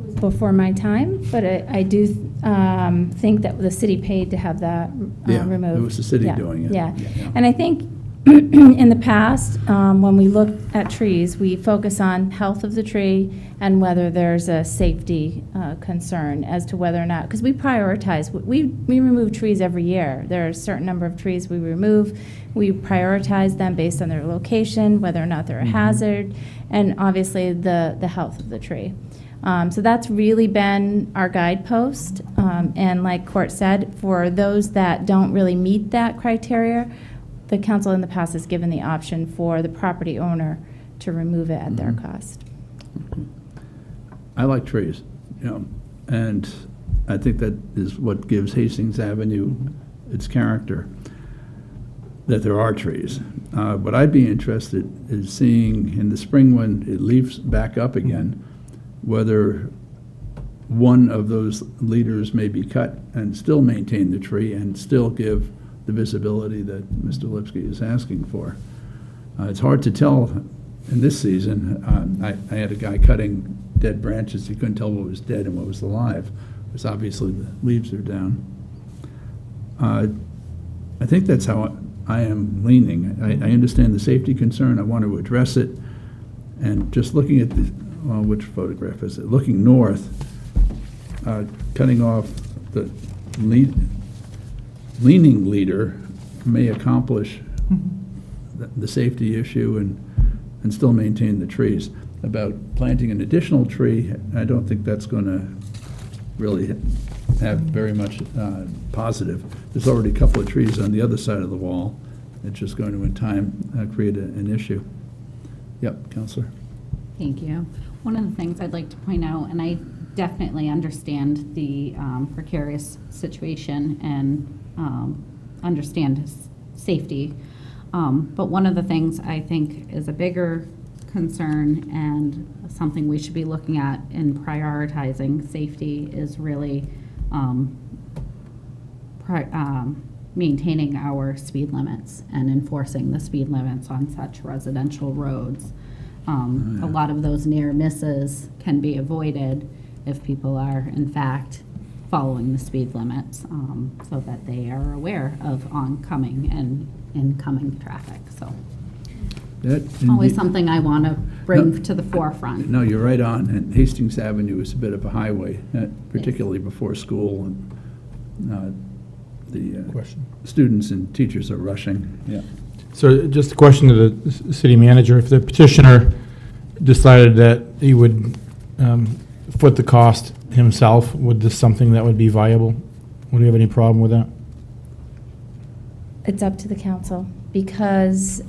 was Before my time, but I do think that the city paid to have that Yeah, removed. it was the city Yeah, doing it. Yeah, Yeah. and I think in the past, when we look at trees, we focus on health of the tree and whether there's a safety concern as to whether or not, because we prioritize, we remove trees every year. There are a certain number of trees we remove. We prioritize them based on their location, whether or not they're a hazard, and obviously the health of the tree. So that's really been our guidepost. And like Court said, for those that don't really meet that criteria, the council in the past has given the option for the property owner to remove it at their cost. I like trees, and I think that is what gives Hastings Avenue its character, that there are trees. What I'd be interested is seeing in the spring when it leaves back up again, whether one of those leaders may be cut and still maintain the tree and still give the visibility that Mr. Lipsky is asking for. It's hard to tell in this season. I had a guy cutting dead branches. He couldn't tell what was dead and what was alive, because obviously the leaves are down. I think that's how I am leaning. I understand the safety concern. I want to address it. And just looking at which photograph is it? Looking north, cutting off the leaning leader may accomplish the safety issue and still maintain the trees. About planting an additional tree, I don't think that's going to really have very much positive. There's already a couple of trees on the other side of the wall. It's just going to, in time, create an issue. Yep, Counselor. Thank you. One of the things I'd like to point out, and I definitely understand the precarious situation and understand his safety, but one of the things I think is a bigger concern and something we should be looking at in prioritizing safety is really maintaining our speed limits and enforcing the speed limits on such residential roads. A lot of those near misses can be avoided if people are in fact following the speed limits, so that they are aware of oncoming and incoming traffic. So always something I want to bring to the forefront. No, you're right on. And Hastings Avenue is a bit of a highway, particularly before school, and the students and teachers are rushing. Yeah. So just a question to the city manager, if the petitioner decided that he would foot the cost himself, would this something that would be viable? Would you have any problem with that? It's up to the council because,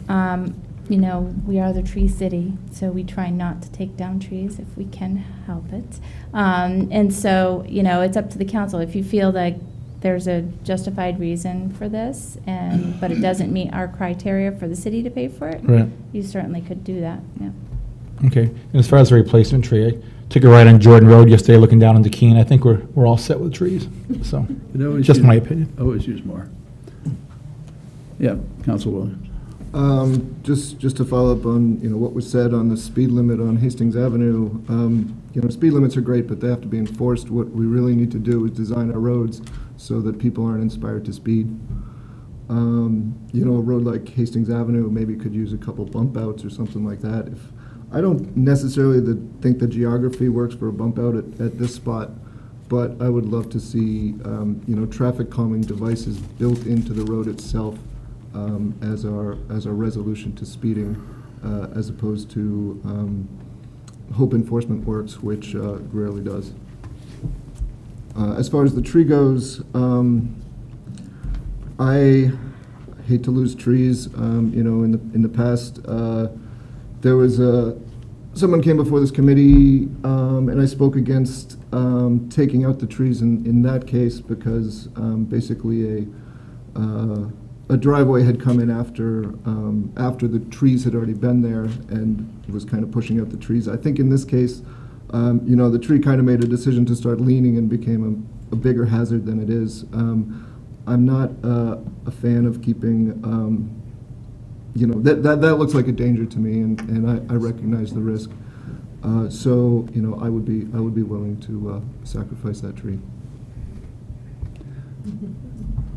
we are the tree city, so we try not to take down trees if we can help it. And so, it's up to the council. If you feel like there's a justified reason for this, but it doesn't meet our criteria for the city to pay for it, Right. you certainly could do that, yeah. Okay. And as far as the replacement tree, I took a ride on Jordan Road yesterday looking down into Keene. I think we're all set with trees. So, just my opinion. Always use more. Yeah, Council Williams. Just to follow up on, what was said on the speed limit on Hastings Avenue, speed limits are great, but they have to be enforced. What we really need to do is design our roads so that people aren't inspired to speed. A road like Hastings Avenue maybe could use a couple bump outs or something like that. I don't necessarily think the geography works for a bump out at this spot, but I would love to see, traffic calming devices built into the road itself as our resolution to speeding, as opposed to hope enforcement works, which rarely does. As far as the tree goes, I hate to lose trees. In the past, there was someone came before this committee, and I spoke against taking out the trees in that case because basically a driveway had come in after the trees had already been there and was kind of pushing out the trees. I think in this case, the tree kind of made a decision to start leaning and became a bigger hazard than it is. I'm not a fan of keeping, that looks like a danger to me, and I recognize the risk. So I would be willing to sacrifice that tree.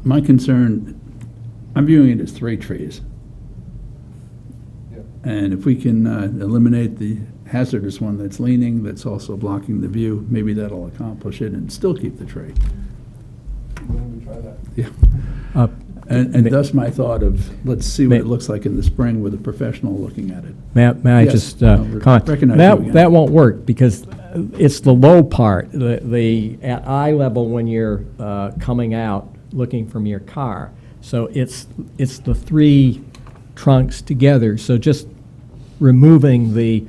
My concern, I'm viewing it as 3 trees. And if we can eliminate the hazardous one that's leaning, that's also blocking the view, maybe that'll accomplish it and still keep the tree. Yeah. And thus my thought of, let's see what it looks like in the spring with a professional looking at it. May I Yes, just recognize comment? you again. That won't work because it's the low part, the at eye level when you're coming out looking from your car. So it's the 3 trunks together. So just removing the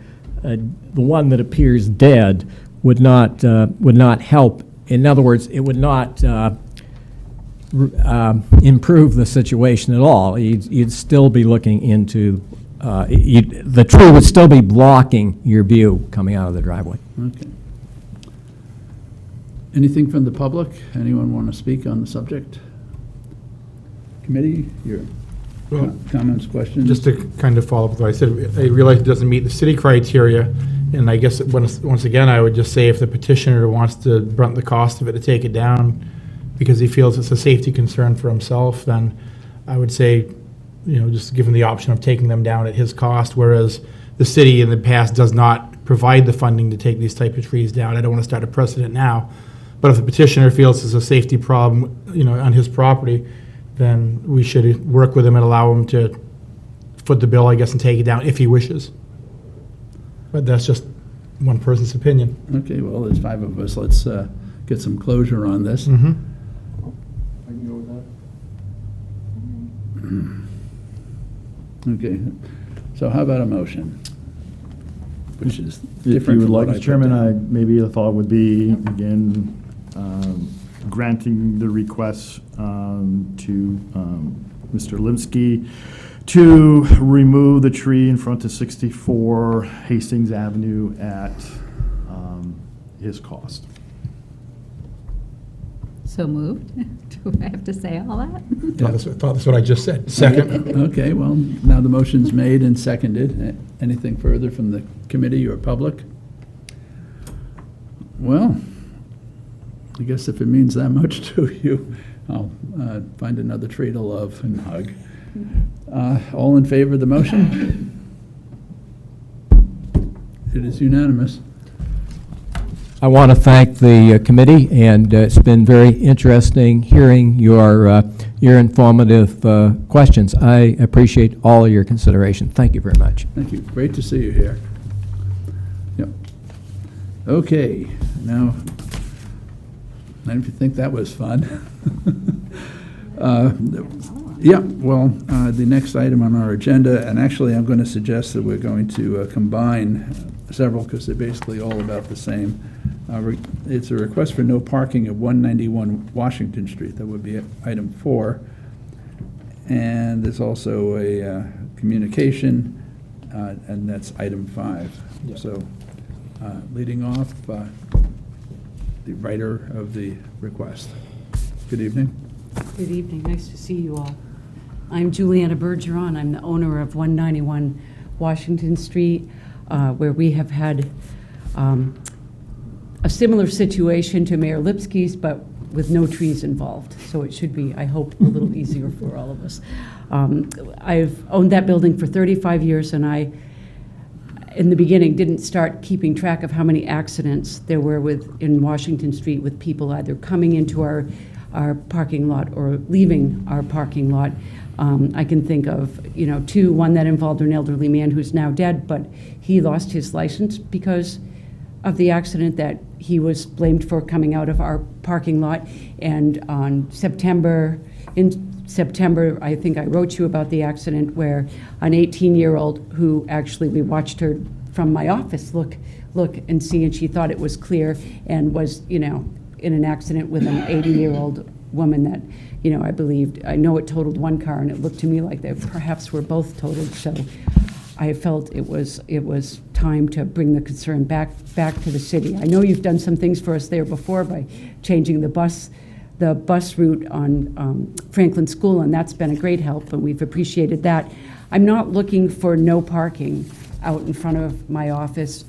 one that appears dead would not help. In other words, it would not improve the situation at all. You'd still be looking into the tree would still be blocking your view coming out of the driveway. Okay. Anything from the public? Anyone want to speak on the subject? Committee, your comments, questions? Just to kind of follow up with what I said, I realize it doesn't meet the city criteria, and I guess once again, I would just say if the petitioner wants to brunt the cost of it to take it down because he feels it's a safety concern for himself, then I would say, just give him the option of taking them down at his cost, whereas the city in the past does not provide the funding to take these type of trees down. I don't want to start a precedent now, but if the petitioner feels it's a safety problem, on his property, then we should work with him and allow him to foot the bill, I guess, and take it down if he wishes. But that's just one person's opinion. Okay, well, there's 5 of us. Let's get some closure on this. Mhm. I can go with that. Okay, so how about a motion? Which is If you different would from like, what I Mr. put Chairman, down. maybe the thought would be, again, granting the request to Mr. Limsky to remove the tree in front of 64 Hastings Avenue at his cost. So moved? Do I have to say all that? Thought that's what I just said. Second. Okay, well, now the motion's made and seconded. Anything further from the committee or public? Well, I guess if it means that much to you, I'll find another tree to love and hug. All in favor of the motion? It is unanimous. I want to thank the committee, and it's been very interesting hearing your informative questions. I appreciate all of your consideration. Thank you very much. Thank you. Great to see you here. Yep. Okay, now, if you think that was fun. Yeah, well, the next item on our agenda, and actually I'm going to suggest that we're going to combine several because they're basically all about the same. It's a request for no parking at 191 Washington Street. That would be item 4. And there's also a communication, and that's item 5. So, leading off, the writer of the request. Good evening. Good evening. Nice to see you all. I'm Juliana Bergeron. I'm the owner of 191 Washington Street, where we have had a similar situation to Mayor Lipsky's, but with no trees involved. So it should be, I hope, a little easier for all of us. I've owned that building for 35 years, and I, in the beginning, didn't start keeping track of how many accidents there were in Washington Street with people either coming into our parking lot or leaving our parking lot. I can think of, 2, one that involved an elderly man who's now dead, but he lost his license because of the accident that he was blamed for coming out of our parking lot. And in September, I think I wrote you about the accident where an 18-year-old who actually, we watched her from my office look and see, and she thought it was clear, and was, in an accident with an 80-year-old woman that, I know it totaled one car, and it looked to me like they perhaps were both totaled. So I felt it was time to bring the concern back to the city. I know you've done some things for us there before by changing the bus route on Franklin School, and that's been a great help, and we've appreciated that. I'm not looking for no parking out in front of my office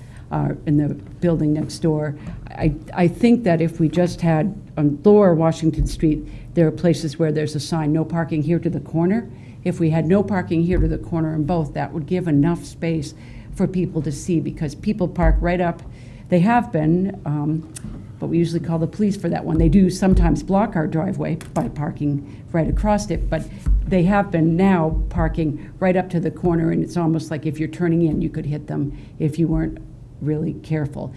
in the building next door. I think that if we just had on Lower Washington Street, there are places where there's a sign, no parking here to the corner. If we had no parking here to the corner in both, that would give enough space for people to see, because people park right up. They have been, but we usually call the police for that one. They do sometimes block our driveway by parking right across it, but they have been now parking right up to the corner, and it's almost like if you're turning in, you could hit them if you weren't really careful.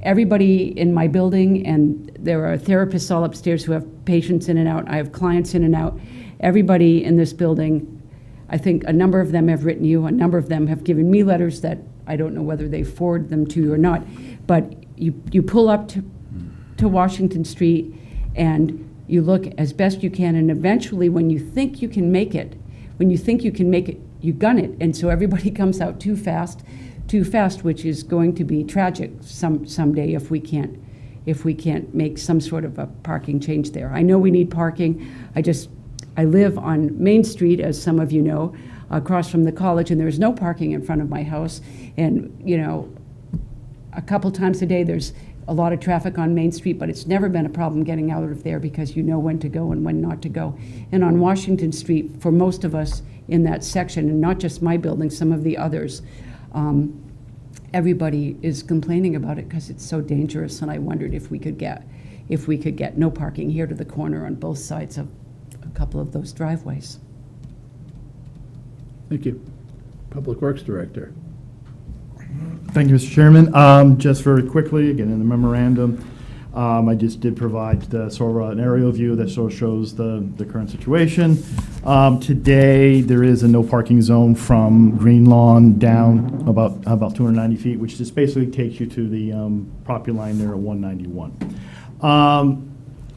Everybody in my building, and there are therapists all upstairs who have patients in and out. I have clients in and out. Everybody in this building, I think a number of them have written you, a number of them have given me letters that I don't know whether they forward them to you or not, but you pull up to Washington Street and you look as best you can, and eventually when you think you can make it, you gun it, and so everybody comes out too fast, which is going to be tragic someday if we can't make some sort of a parking change there. I know we need parking. I live on Main Street, as some of you know, across from the college, and there's no parking in front of my house. And, a couple times a day there's a lot of traffic on Main Street, but it's never been a problem getting out of there because you know when to go and when not to go. And on Washington Street, for most of us in that section, and not just my building, some of the others, everybody is complaining about it because it's so dangerous. And I wondered if we could get no parking here to the corner on both sides of a couple of those driveways. Thank you. Public Works Director. Thank you, Mr. Chairman. Just very quickly, again, in the memorandum, I just did provide the sort of an aerial view that sort of shows the current situation. Today, there is a no parking zone from Green Lawn down about 290 feet, which just basically takes you to the property line there at 191.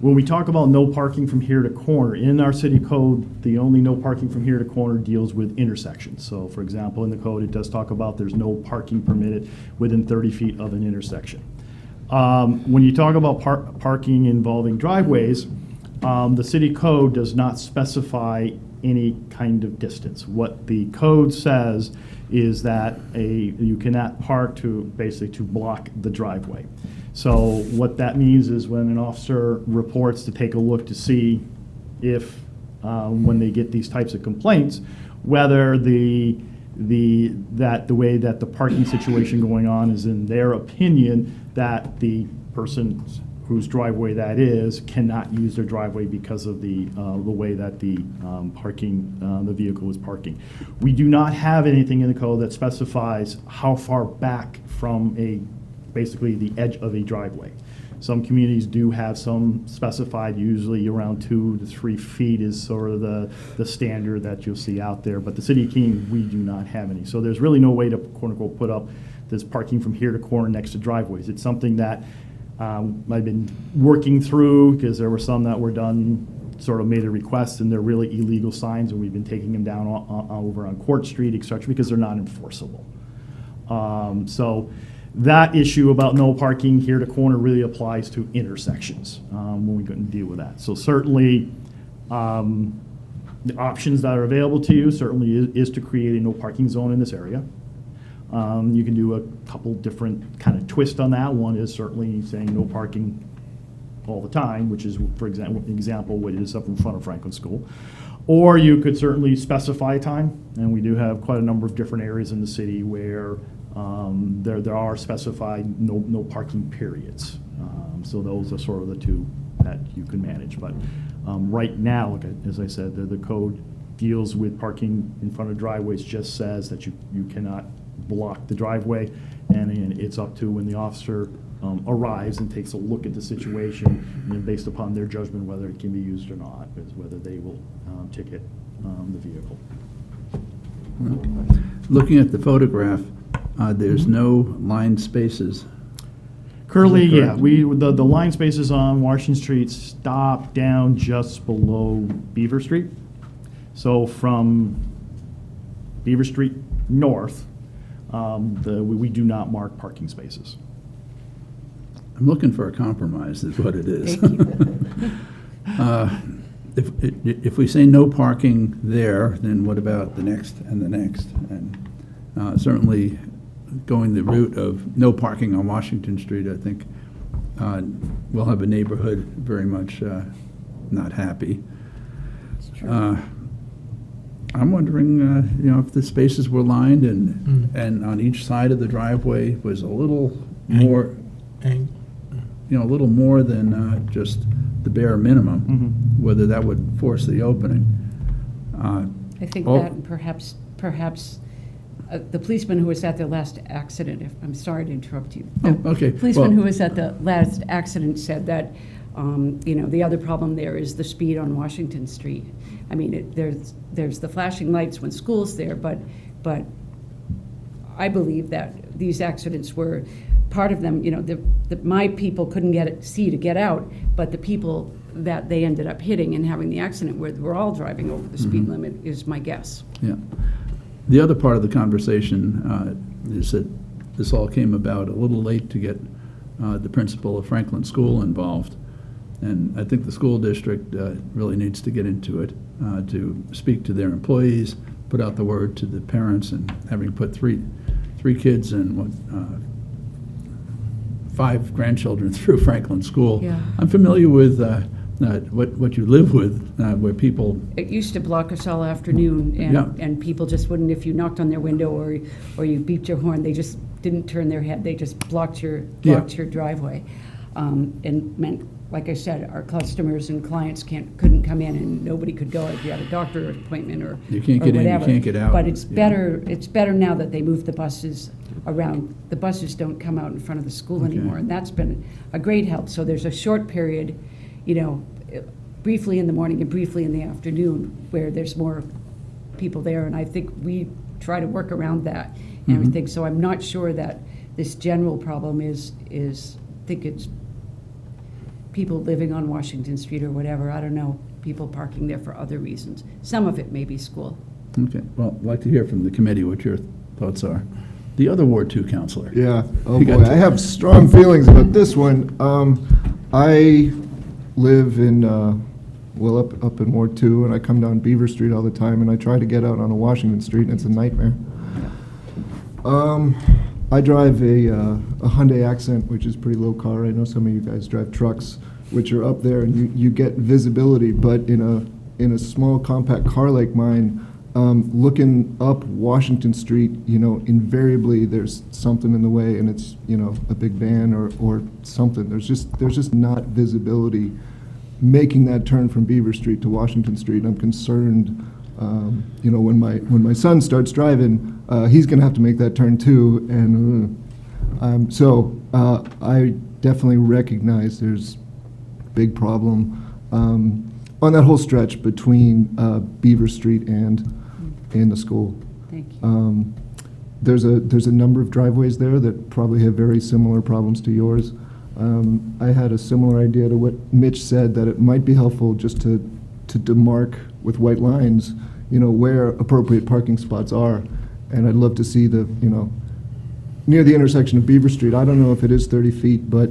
When we talk about no parking from here to corner, in our city code, the only no parking from here to corner deals with intersections. So for example, in the code, it does talk about there's no parking permitted within 30 feet of an intersection. When you talk about parking involving driveways, the city code does not specify any kind of distance. What the code says is that you cannot park basically to block the driveway. So what that means is when an officer reports to take a look to see if, when they get these types of complaints, whether the way that the parking situation going on is, in their opinion, that the person whose driveway that is cannot use their driveway because of the way that the vehicle is parking. We do not have anything in the code that specifies how far back from basically the edge of a driveway. Some communities do have some specified, usually around 2 to 3 feet is sort of the standard that you'll see out there, but the city of Keene, we do not have any. So there's really no way to, quote unquote, put up this parking from here to corner next to driveways. It's something that I've been working through, because there were some that were done, sort of made a request, and they're really illegal signs, and we've been taking them down over on Court Street, et cetera, because they're not enforceable. So that issue about no parking here to corner really applies to intersections when we go and deal with that. So certainly, the options that are available to you certainly is to create a no parking zone in this area. You can do a couple different kind of twists on that. One is certainly saying no parking all the time, which is, for example, what is up in front of Franklin School. Or you could certainly specify a time, and we do have quite a number of different areas in the city where there are specified no parking periods. So those are sort of the two that you can manage. But right now, as I said, the code deals with parking in front of driveways, just says that you cannot block the driveway, and it's up to when the officer arrives and takes a look at the situation, and then based upon their judgment whether it can be used or not, is whether they will ticket the vehicle. Looking at the photograph, there's no lined spaces. Currently, Is that yeah, correct? the line spaces on Washington Street stop down just below Beaver Street. So from Beaver Street north, we do not mark parking spaces. I'm looking for a compromise, is what it is. If we say no parking there, then what about the next and the next? And certainly going the route of no parking on Washington Street, I think we'll have a neighborhood very much not happy. I'm wondering, if the spaces were lined and on each side of the driveway was a little more, a little more than just the bare minimum, whether that would force the opening. I think that, and perhaps the policeman who was at the last accident, I'm sorry to interrupt you. Okay. Policeman who was at the last accident said that, the other problem there is the speed on Washington Street. I mean, there's the flashing lights when school's there, but I believe that these accidents were, part of them, my people couldn't see to get out, but the people that they ended up hitting and having the accident where we're all driving over the speed limit is my guess. Yeah. The other part of the conversation is that this all came about a little late to get the principal of Franklin School involved. And I think the school district really needs to get into it, to speak to their employees, put out the word to the parents, and having put three kids and 5 grandchildren through Franklin School. Yeah. I'm familiar with what you live with, where people. It used to block us all afternoon, and people just wouldn't, if you knocked on their window or you beeped your horn, they just didn't turn their head. They just blocked your driveway, and meant like I said, our customers and clients couldn't come in and nobody could go if you had a doctor appointment or You can't get in, you whatever. can't get out. But it's Yeah. better now that they move the buses around. The buses don't come out in front of the school Okay. anymore, and that's been a great help. So there's a short period, briefly in the morning and briefly in the afternoon, where there's more people there, and I think we try to work around that and everything. So I'm not sure that this general problem is I think it's people living on Washington Street or whatever, I don't know, people parking there for other reasons. Some of it may be school. Okay, well, I'd like to hear from the committee what your thoughts are. The other Ward 2 counselor. Yeah, oh You got boy, to- I have strong feelings about this one. I live in, up in Ward 2, and I come down Beaver Street all the time, and I try to get out onto Washington Street, and it's a nightmare. I drive a Hyundai Accent, which is a pretty low car. I know some of you guys drive trucks, which are up there, and you get visibility, but in a small compact car like mine, looking up Washington Street, invariably there's something in the way, and it's, a big van or something. There's just not visibility making that turn from Beaver Street to Washington Street. I'm concerned, when my son starts driving, he's going to have to make that turn too, and so I definitely recognize there's a big problem on that whole stretch between Beaver Street and the school. Thank you. There's a number of driveways there that probably have very similar problems to yours. I had a similar idea to what Mitch said, that it might be helpful just to demarc with white lines, where appropriate parking spots are. And I'd love to see near the intersection of Beaver Street, I don't know if it is 30 feet, but,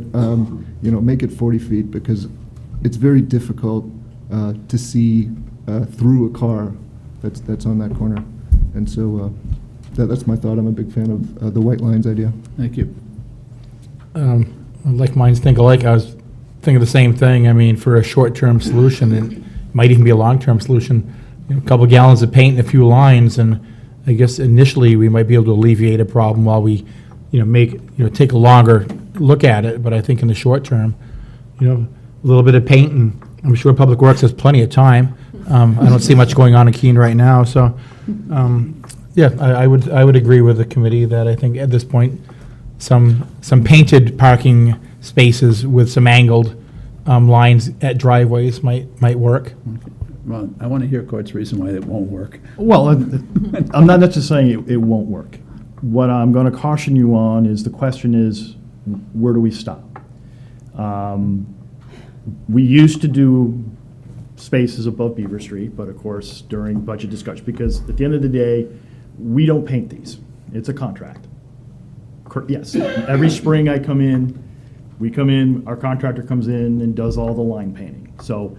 make it 40 feet, because it's very difficult to see through a car that's on that corner. And so that's my thought. I'm a big fan of the white lines idea. Thank you. Like minds think alike. I was thinking the same thing. I mean, for a short-term solution, it might even be a long-term solution. A couple gallons of paint and a few lines, and I guess initially we might be able to alleviate a problem while we, take a longer look at it. But I think in the short term, a little bit of paint, and I'm sure Public Works has plenty of time. I don't see much going on in Keene right now, so I would agree with the committee that I think at this point, some painted parking spaces with some angled lines at driveways might work. Well, I want to hear Court's reason why it won't work. Well, I'm not necessarily saying it won't work. What I'm going to caution you on is the question is, where do we stop? We used to do spaces above Beaver Street, but of course during budget discussion, because at the end of the day, we don't paint these. It's a contract. Yes, every spring we come in, our contractor comes in and does all the line painting. So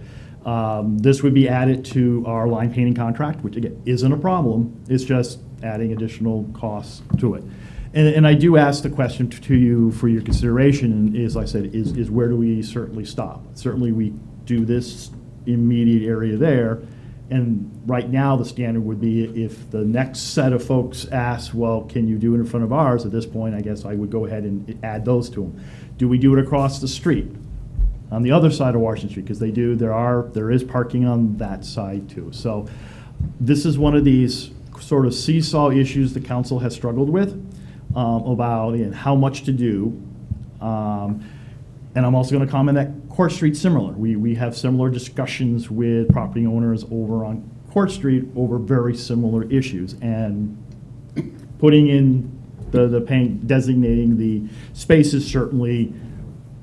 this would be added to our line painting contract, which again isn't a problem. It's just adding additional costs to it. And I do ask the question to you for your consideration, and as I said, is where do we certainly stop? Certainly we do this immediate area there, and right now the standard would be if the next set of folks ask, well, can you do it in front of ours? At this point, I guess I would go ahead and add those to them. Do we do it across the street on the other side of Washington Street? Because there is parking on that side too. So this is one of these sort of seesaw issues the council has struggled with about how much to do. And I'm also going to comment that Court Street's similar. We have similar discussions with property owners over on Court Street over very similar issues. And putting in the paint, designating the spaces certainly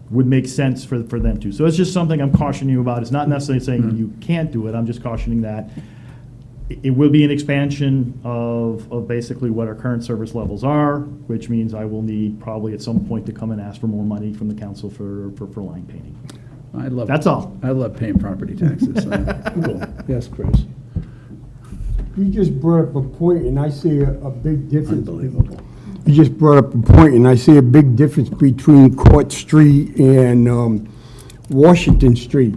would make sense for them too. So it's just something I'm cautioning you about. It's not necessarily saying you can't do it. I'm just cautioning that it will be an expansion of basically what our current service levels are, which means I will need probably at some point to come and ask for more money from the council for line painting. That's all. I love paying property taxes. Cool. Yes, Chris. You just brought up a point, and I see a big difference. Unbelievable. You just brought up a point, and I see a big difference between Court Street and Washington Street.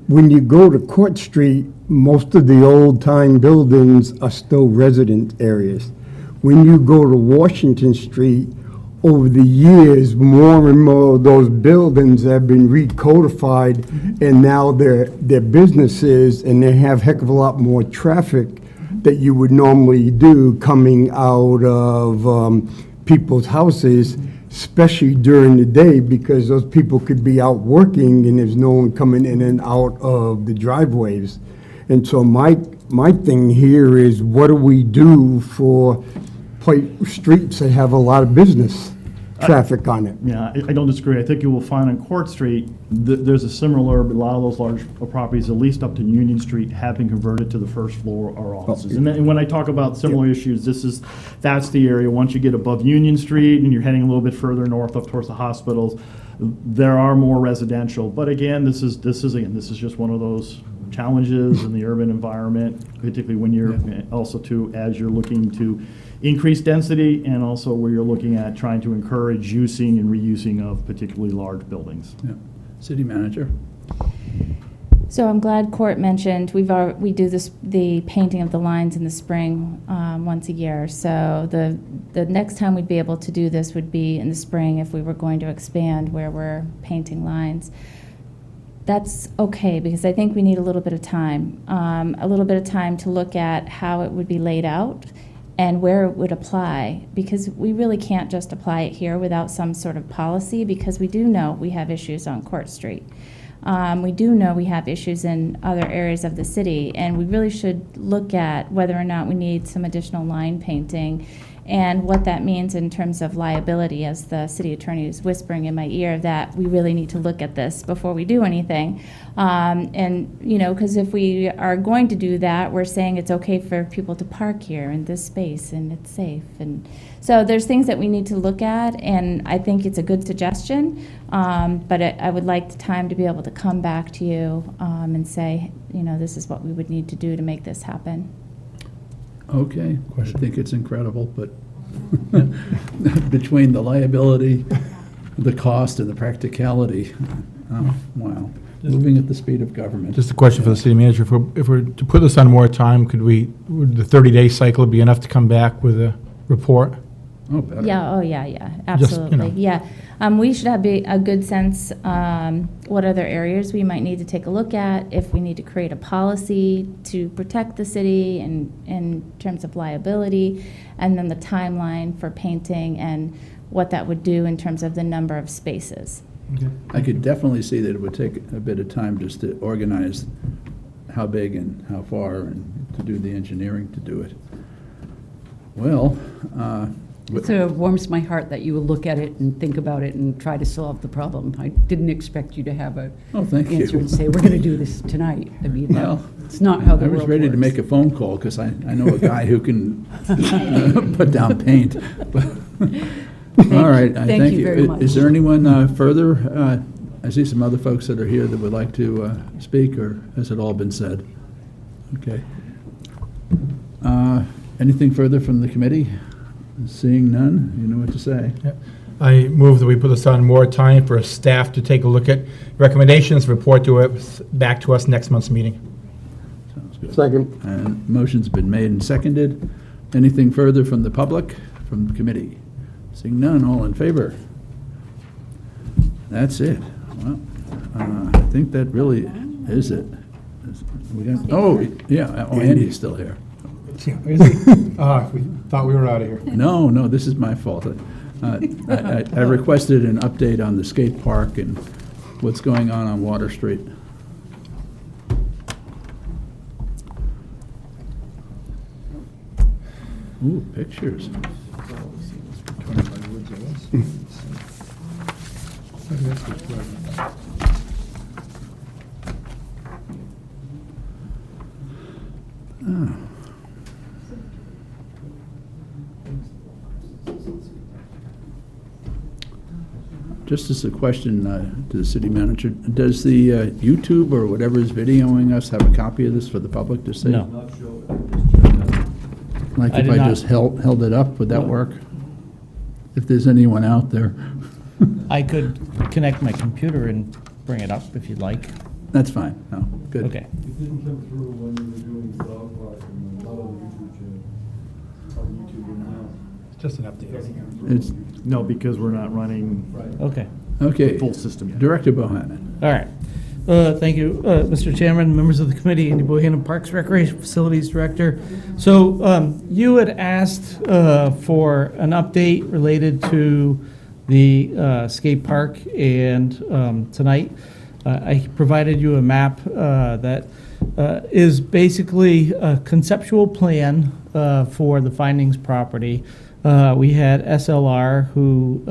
When you go to Court Street, most of the old-time buildings are still resident areas. When you go to Washington Street, over the years, more and more of those buildings have been recodified, and now they're businesses, and they have heck of a lot more traffic that you would normally do coming out of people's houses, especially during the day, because those people could be out working and there's no one coming in and out of the driveways. And so my thing here is, what do we do for streets that have a lot of business traffic on it? Yeah, I don't disagree. I think you will find on Court Street, there's a similar, but a lot of those large properties, at least up to Union Street, have been converted to the first floor or offices. And when I talk about similar issues, that's the area, once you get above Union Street and you're heading a little bit further north up towards the hospitals, there are more residential. But again, this is just one of those challenges in the urban environment, particularly when you're also as you're looking to increase density, and also where you're looking at trying to encourage using and reusing of particularly large buildings. Yeah. City manager? So I'm glad Court mentioned, we do the painting of the lines in the spring once a year. So the next time we'd be able to do this would be in the spring if we were going to expand where we're painting lines. That's okay, because I think we need a little bit of time. To look at how it would be laid out and where it would apply, because we really can't just apply it here without some sort of policy, because we do know we have issues on Court Street. We do know we have issues in other areas of the city, and we really should look at whether or not we need some additional line painting and what that means in terms of liability, as the city attorney is whispering in my ear that we really need to look at this before we do anything. And, because if we are going to do that, we're saying it's okay for people to park here in this space and it's safe. And so there's things that we need to look at, and I think it's a good suggestion, but I would like the time to be able to come back to you and say, this is what we would need to do to make this happen. Okay, I think it's incredible, but between the liability, the cost, and the practicality, oh, wow. Moving at the speed of government. Just a question for the city manager. If we're to put this on more time, would the 30-day cycle be enough to come back with a report? Oh, better. Yeah, absolutely. Yeah. We should have a good sense what other areas we might need to take a look at, if we need to create a policy to protect the city in terms of liability, and then the timeline for painting and what that would do in terms of the number of spaces. Okay. I could definitely see that it would take a bit of time just to organize how big and how far, and to do the engineering to do it. Well, It warms my heart that you will look at it and think about it and try to solve the problem. I didn't expect you to have an thank you. answer and say, we're going to do this tonight. I mean, Well, it's not how the I world was ready to works. make a phone call, because I know a guy who can put down paint. All right, I Thank you very much. Is there anyone further? I see some other folks that are here that would like to speak, or has it all been said? Okay. Anything further from the committee? Seeing none, you know what to say. I move that we put this on more time for staff to take a look at recommendations, report back to us next month's meeting. Sounds good. Second. And motion's been made and seconded. Anything further from the public, from the committee? Seeing none, all in favor? That's it. Well, I think that really is it. Andy's still here. Is he? We thought we were out of here. No, this is my fault. I requested an update on the skate park and what's going on Water Street. Ooh, pictures. Oh. Just as a question to the city manager, does the YouTube or whatever is videoing us have a copy of this for the public to see? No. Like I if did I not. just held it up, would that work? If there's anyone out there. I could connect my computer and bring it up if you'd like. That's fine. No, good. Okay. It didn't come through when you were doing the dog park and a lot of the YouTube channel. How the YouTube didn't know. Just an update. It's, No, because we're not running Okay. okay. full system yet. Director Bohannon. All right. Thank you, Mr. Chairman, members of the committee, Andy Bohannon, Parks Recreation Facilities Director. So you had asked for an update related to the skate park, and tonight I provided you a map that is basically a conceptual plan for the Findings property. We had SLR who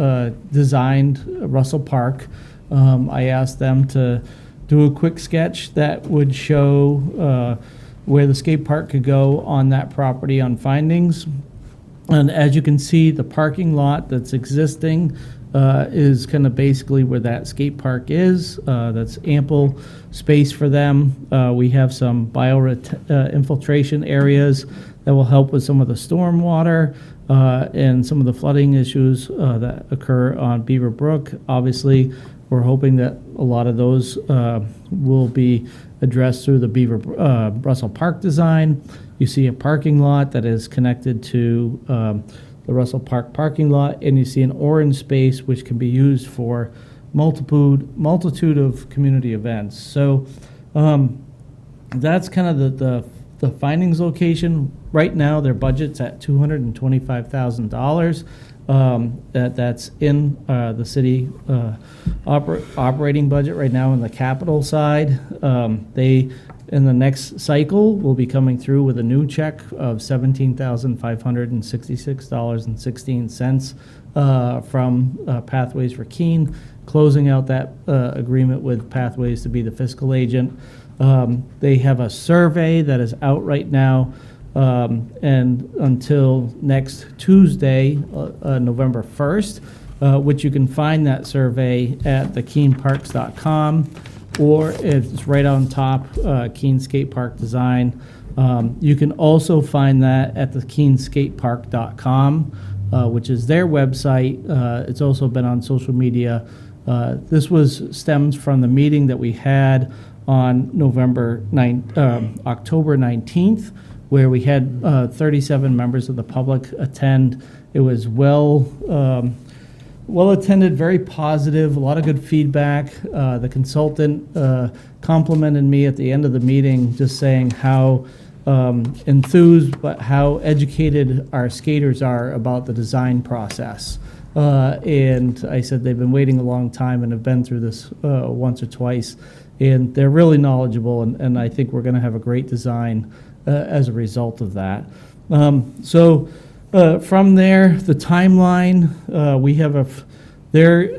designed Russell Park. I asked them to do a quick sketch that would show where the skate park could go on that property on Findings. And as you can see, the parking lot that's existing is kind of basically where that skate park is. That's ample space for them. We have some infiltration areas that will help with some of the stormwater and some of the flooding issues that occur on Beaver Brook. Obviously, we're hoping that a lot of those will be addressed through the Russell Park design. You see a parking lot that is connected to the Russell Park parking lot, and you see an orange space which can be used for multitude of community events. So that's kind of the Findings location. Right now, their budget's at $225,000. That's in the city operating budget right now on the capital side. They, in the next cycle, will be coming through with a new check of $17,566.16 from Pathways for Keene, closing out that agreement with Pathways to be the fiscal agent. They have a survey that is out right now, and until next Tuesday, November 1st, which you can find that survey at thekeeneparks.com, or it's right on top, Keene Skate Park Design. You can also find that at thekeeneskatepark.com, which is their website. It's also been on social media. This stems from the meeting that we had on October 19th, where we had 37 members of the public attend. It was well attended, very positive, a lot of good feedback. The consultant complimented me at the end of the meeting, just saying how enthused but how educated our skaters are about the design process. And I said they've been waiting a long time and have been through this once or twice, and they're really knowledgeable, and I think we're going to have a great design as a result of that. So from there, the timeline, we have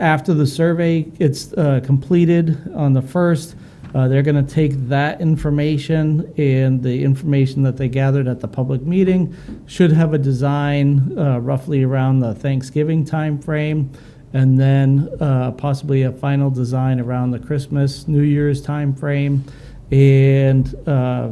after the survey gets completed on the 1st, they're going to take that information and the information that they gathered at the public meeting, should have a design roughly around the Thanksgiving timeframe, and then possibly a final design around the Christmas, New Year's timeframe. And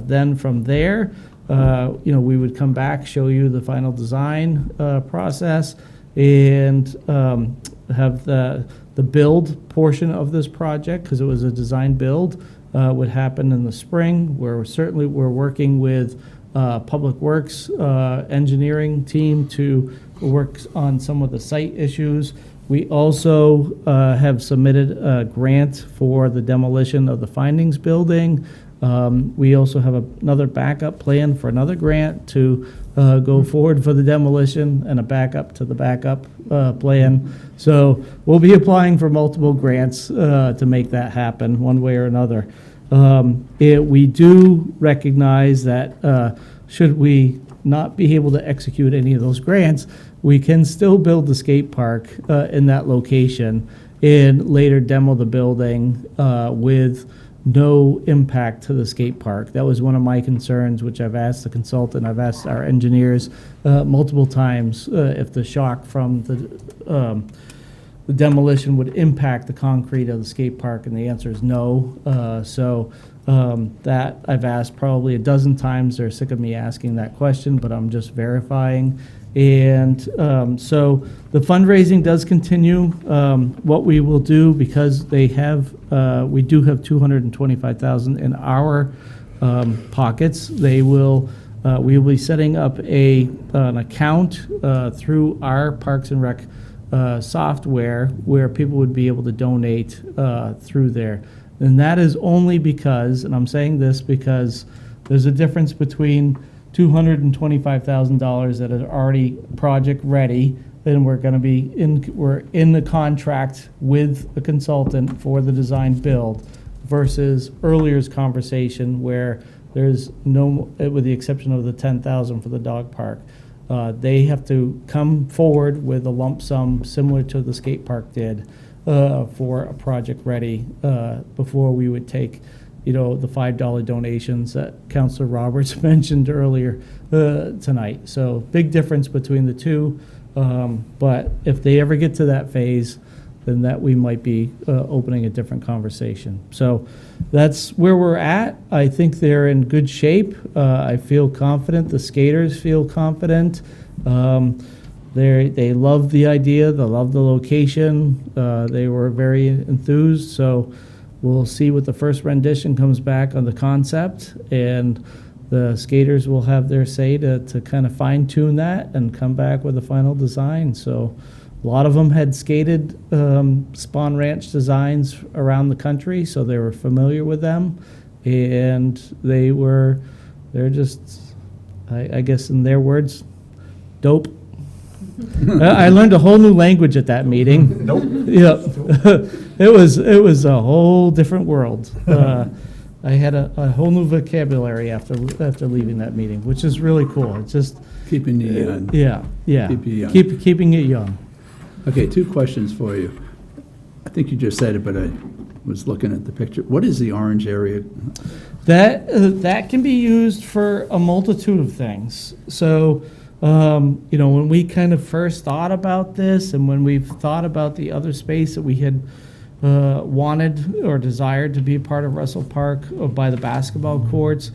then from there, we would come back, show you the final design process, and have the build portion of this project, because it was a design build, would happen in the spring, where we're working with Public Works engineering team to work on some of the site issues. We also have submitted a grant for the demolition of the Findings building. We also have another backup plan for another grant to go forward for the demolition, and a backup to the backup plan. So we'll be applying for multiple grants to make that happen one way or another. We do recognize that should we not be able to execute any of those grants, we can still build the skate park in that location and later demo the building with no impact to the skate park. That was one of my concerns, which I've asked the consultant, I've asked our engineers multiple times if the shock from the demolition would impact the concrete of the skate park, and the answer is no. That I've asked probably a dozen times. They're sick of me asking that question, but I'm just verifying. And so the fundraising does continue. What we will do, because we do have $225,000 in our pockets, they will we will be setting up an account through our Parks and Rec software where people would be able to donate through there. And that is only because, and I'm saying this because there's a difference between $225,000 that is already project ready, and we're in the contract with a consultant for the design build, versus earlier's conversation where there's no, with the exception of the 10,000 for the dog park, they have to come forward with a lump sum similar to the skate park did for a project ready before we would take, the $5 donations that Councilor Roberts mentioned earlier tonight. So big difference between the two. But if they ever get to that phase, then that we might be opening a different conversation. So that's where we're at. I think they're in good shape. I feel confident. The skaters feel confident. They love the idea. They love the location. They were very enthused. So we'll see what the first rendition comes back on the concept, and the skaters will have their say to kind of fine tune that and come back with a final design. So a lot of them had skated Spawn Ranch designs around the country, so they were familiar with them, and they're just, I guess in their words, dope. I learned a whole new language at that meeting. Nope. Yeah, it was a whole different world. I had a whole new vocabulary after leaving that meeting, which is really cool. It's just Keeping you young. yeah. Keep you young. Keeping it young. Okay, 2 questions for you. I think you just said it, but I was looking at the picture. What is the orange area? That can be used for a multitude of things. So, when we kind of first thought about this, and when we've thought about the other space that we had wanted or desired to be a part of Russell Park by the basketball courts,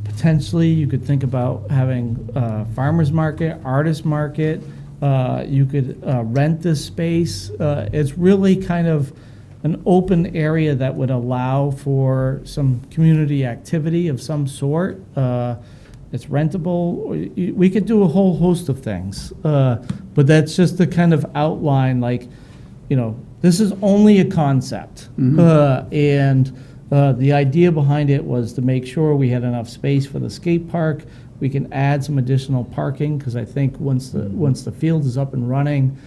potentially you could think about having farmers market, artist market. You could rent this space. It's really kind of an open area that would allow for some community activity of some sort. It's rentable. We could do a whole host of things. But that's just the kind of outline, this is only a concept. And the idea behind it was to make sure we had enough space for the skate park. We can add some additional parking, because I think once the field is up and running,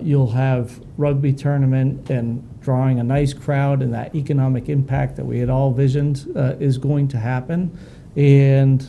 you'll have rugby tournament and drawing a nice crowd, and that economic impact that we had all visioned is going to happen. And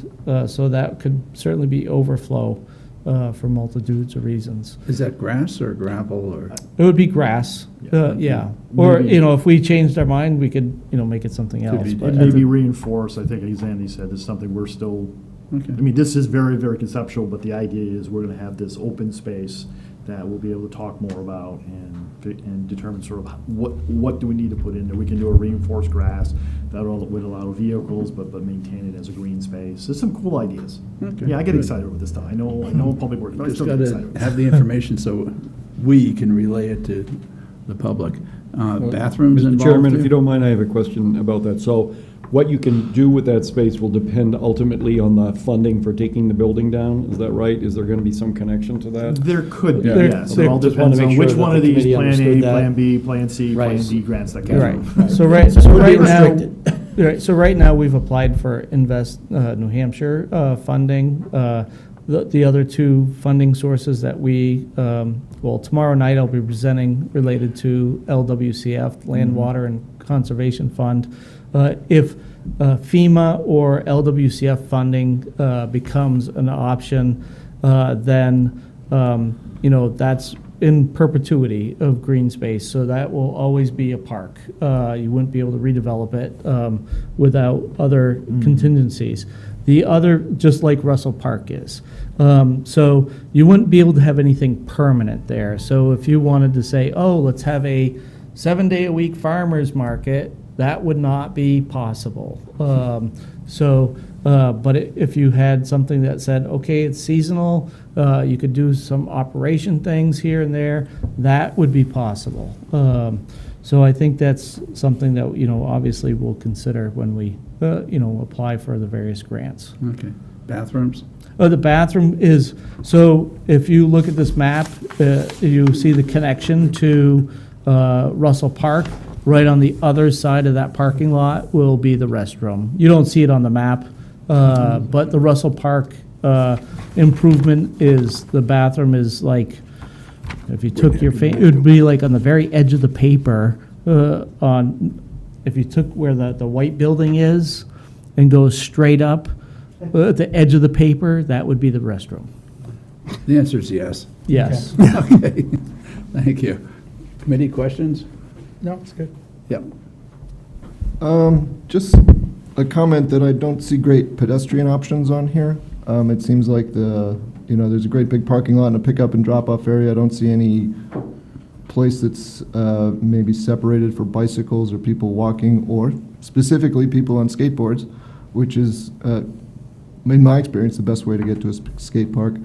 so that could certainly be overflow for multitudes of reasons. Is that grass or gravel or? It would be grass, yeah. Or, if we changed our mind, we could, make it something else. It But may be reinforced, I think, as Andy said, this is something we're still, Okay. this is very, very conceptual, but the idea is we're going to have this open space that we'll be able to talk more about and determine sort of what do we need to put in there. We can do a reinforced grass that would allow vehicles, but maintain it as a green space. There's some cool ideas. Okay, Yeah, I get good. excited with this stuff. I know public works, but I Just still got get to excited. have the information so we can relay it to the public. Bathrooms Mr. involved? Chairman, if too? you don't mind, I have a question about that. So what you can do with that space will depend ultimately on the funding for taking the building down, is that right? Is there going to be some connection to that? There could be, Yeah. yes. It all Just depends wanna on make which sure one that of the these, committee Plan A, understood that. Plan B, Plan C, Plan Right. D grants that come Right. through. So right now we've applied for Invest New Hampshire funding. The other 2 funding sources that we, tomorrow night I'll be presenting related to LWCF, Land, Water, and Conservation Fund. If FEMA or LWCF funding becomes an option, then that's in perpetuity of green space, so that will always be a park. You wouldn't be able to redevelop it without other contingencies. The other, just like Russell Park is. So you wouldn't be able to have anything permanent there. So if you wanted to say, let's have a 7-day-a-week farmers market, that would not be possible. But if you had something that said, okay, it's seasonal, you could do some operation things here and there, that would be possible. So I think that's something that, obviously we'll consider when we apply for the various grants. Okay. Bathrooms? The bathroom is, so if you look at this map, you see the connection to Russell Park. Right on the other side of that parking lot will be the restroom. You don't see it on the map, but the Russell Park improvement is, the bathroom is like, if you took your, it would be like on the very edge of the paper, if you took where the white building is and goes straight up, at the edge of the paper, that would be the restroom. The answer is yes. Yes. Okay. Thank you. Committee questions? No, it's good. Yep. Just a comment that I don't see great pedestrian options on here. It seems like there's a great big parking lot and a pickup and drop-off area. I don't see any place that's maybe separated for bicycles or people walking, or specifically people on skateboards, which is, in my experience, the best way to get to a skate park.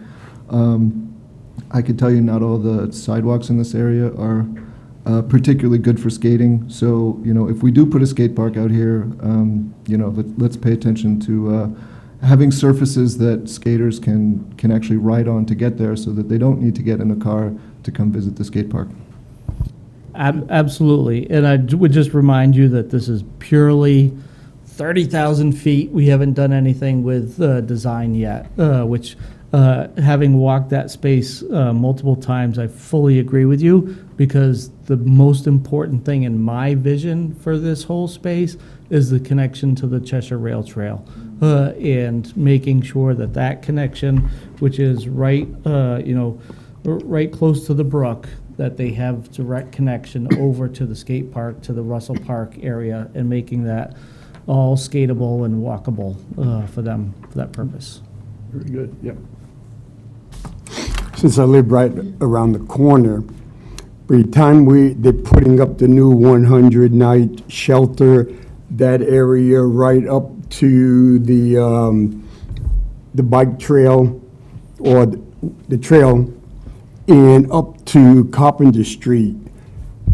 I could tell you not all the sidewalks in this area are particularly good for skating. So, if we do put a skate park out here, let's pay attention to having surfaces that skaters can actually ride on to get there, so that they don't need to get in a car to come visit the skate park. Absolutely. And I would just remind you that this is purely 30,000 feet. We haven't done anything with design yet, which, having walked that space multiple times, I fully agree with you, because the most important thing in my vision for this whole space is the connection to the Cheshire Rail Trail, and making sure that that connection, which is right, right close to the brook, that they have direct connection over to the skate park, to the Russell Park area, and making that all skatable and walkable for them, for that purpose. Very good. Yep. Since I live right around the corner, by the time they're putting up the new 100-night shelter, that area right up to the bike trail, or the trail, and up to Carpenter Street,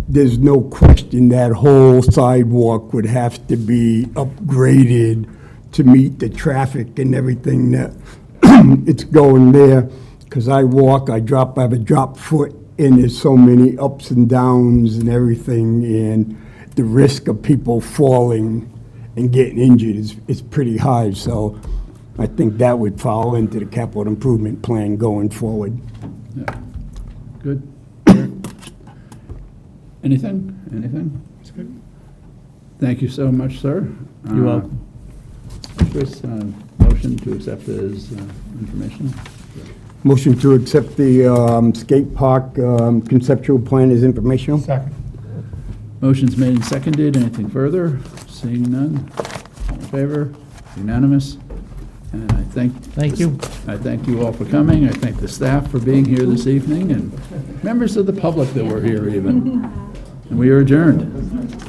there's no question that whole sidewalk would have to be upgraded to meet the traffic and everything that it's going there. Because I walk, I have a drop foot, and there's so many ups and downs and everything, and the risk of people falling and getting injured is pretty high. So I think that would fall into the capital improvement plan going forward. Yeah. Good. Anything? That's good. Thank you so much, sir. You're welcome. Chris, motion to accept as information. Motion to accept the skate park conceptual plan as informational. Second. Motion's made and seconded. Anything further? Seeing none. All in favor? Unanimous. And I Thank you. I thank you all for coming. I thank the staff for being here this evening, and members of the public that were here even. And we are adjourned.